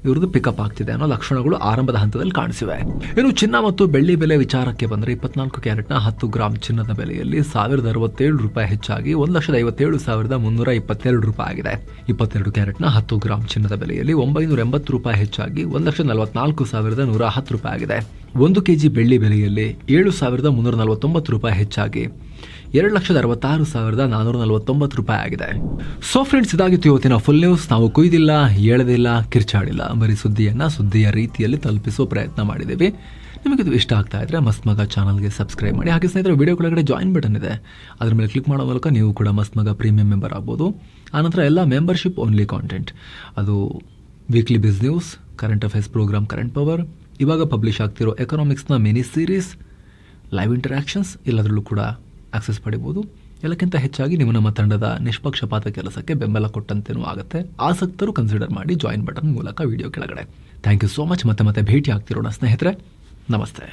ಇವ್ರದ್ದು ಪಿಕಪ್ ಆಗ್ತಿದೆ ಅನ್ನೋ ಲಕ್ಷಣಗಳು ಆರಂಭದ ಹಂತದಲ್ಲಿ ಕಾಣಿಸಿವೆ. ಇನ್ನು ಚಿನ್ನ ಮತ್ತು ಬೆಳ್ಳಿ ಬೆಲೆ ವಿಚಾರಕ್ಕೆ ಬಂದರೆ 24 ಕ್ಯಾರೆಟ್ನ 10 ಗ್ರಾಂ ಚಿನ್ನದ ಬೆಲೆಯಲ್ಲಿ ₹1,067 ಹೆಚ್ಚಾಗಿ ₹1,57,322 ಆಗಿದೆ. 22 ಕ್ಯಾರೆಟ್ನ 10 ಗ್ರಾಂ ಚಿನ್ನದ ಬೆಲೆಯಲ್ಲಿ ₹980 ಹೆಚ್ಚಾಗಿ ₹1,44,110 ಆಗಿದೆ. 1 ಕೆಜಿ ಬೆಳ್ಳಿ ಬೆಲೆಯಲ್ಲಿ ₹7,349 ಹೆಚ್ಚಾಗಿ ₹2,66,449 ಆಗಿದೆ. ಸೊ ಫ್ರೆಂಡ್ಸ್, ಇದಾಗಿತ್ತು ಇವತ್ತಿನ ಫುಲ್ ನ್ಯೂಸ್. ನಾವು ಕುಯ್ದಿಲ್ಲ, ಹೇಳದಿಲ್ಲ, ಕಿರ್ಚಾಡಿಲ್ಲ, ಬರೀ ಸುದ್ದಿಯ ರೀತಿಯಲ್ಲಿ ತಲುಪಿಸೋ ಪ್ರಯತ್ನ ಮಾಡಿದ್ದೀವಿ. ನಿಮಗಿದು ಇಷ್ಟ ಆಗ್ತಾ ಇದ್ರೆ ಮಸ್ತ್ ಮಗ ಚಾನಲ್ಗೆ ಸಬ್ಸ್ಕ್ರೈಬ್ ಮಾಡಿ. ಹಾಗೆ ಸ್ನೇಹಿತರೆ, ವಿಡಿಯೋ ಕೆಳಗಡೆ ಜಾಯಿನ್ ಬಟನ್ ಇದೆ, ಅದ್ರ ಮೇಲೆ ಕ್ಲಿಕ್ ಮಾಡೋ ಮೂಲಕ ನೀವು ಕೂಡ ಮಸ್ತ್ ಮಗ ಪ್ರೀಮಿಯಂ ಮೆಂಬರ್ ಆಗ್ಬೋದು. ಆನಂತರ ಎಲ್ಲ ಮೆಂಬರ್ಶಿಪ್ ಓನ್ಲಿ ಕಾಂಟೆಂಟ್, ಅದು weekly biz news, current affairs program current power, ಇವಾಗ ಪಬ್ಲಿಷ್ ಆಗ್ತಿರೋ ಎಕನಾಮಿಕ್ಸ್ನ ಮಿನಿ ಸೀರೀಸ್, ಲೈವ್ ಇಂಟರಾಕ್ಷನ್ಸ್ ಎಲ್ಲದರಲ್ಲೂ ಕೂಡ ಆಕ್ಸೆಸ್ ಪಡಿಬೋದು. ಎಲ್ಲಕ್ಕಿಂತ ಹೆಚ್ಚಾಗಿ ನೀವು ನಮ್ಮ ತಂಡದ ನಿಷ್ಪಕ್ಷಪಾತ ಕೆಲಸಕ್ಕೆ ಬೆಂಬಲ ಕೊಟ್ಟಂತೇನೂ ಆಗುತ್ತೆ. ಆಸಕ್ತರು ಕನ್ಸಿಡರ್ ಮಾಡಿ ಜಾಯಿನ್ ಬಟನ್ ಮೂಲಕ ವಿಡಿಯೋ ಕೆಳಗಡೆ. Thank you so much. ಮತ್ತೆ ಭೇಟಿ ಆಗ್ತಿರೋಣ ಸ್ನೇಹಿತರೆ. ನಮಸ್ತೆ.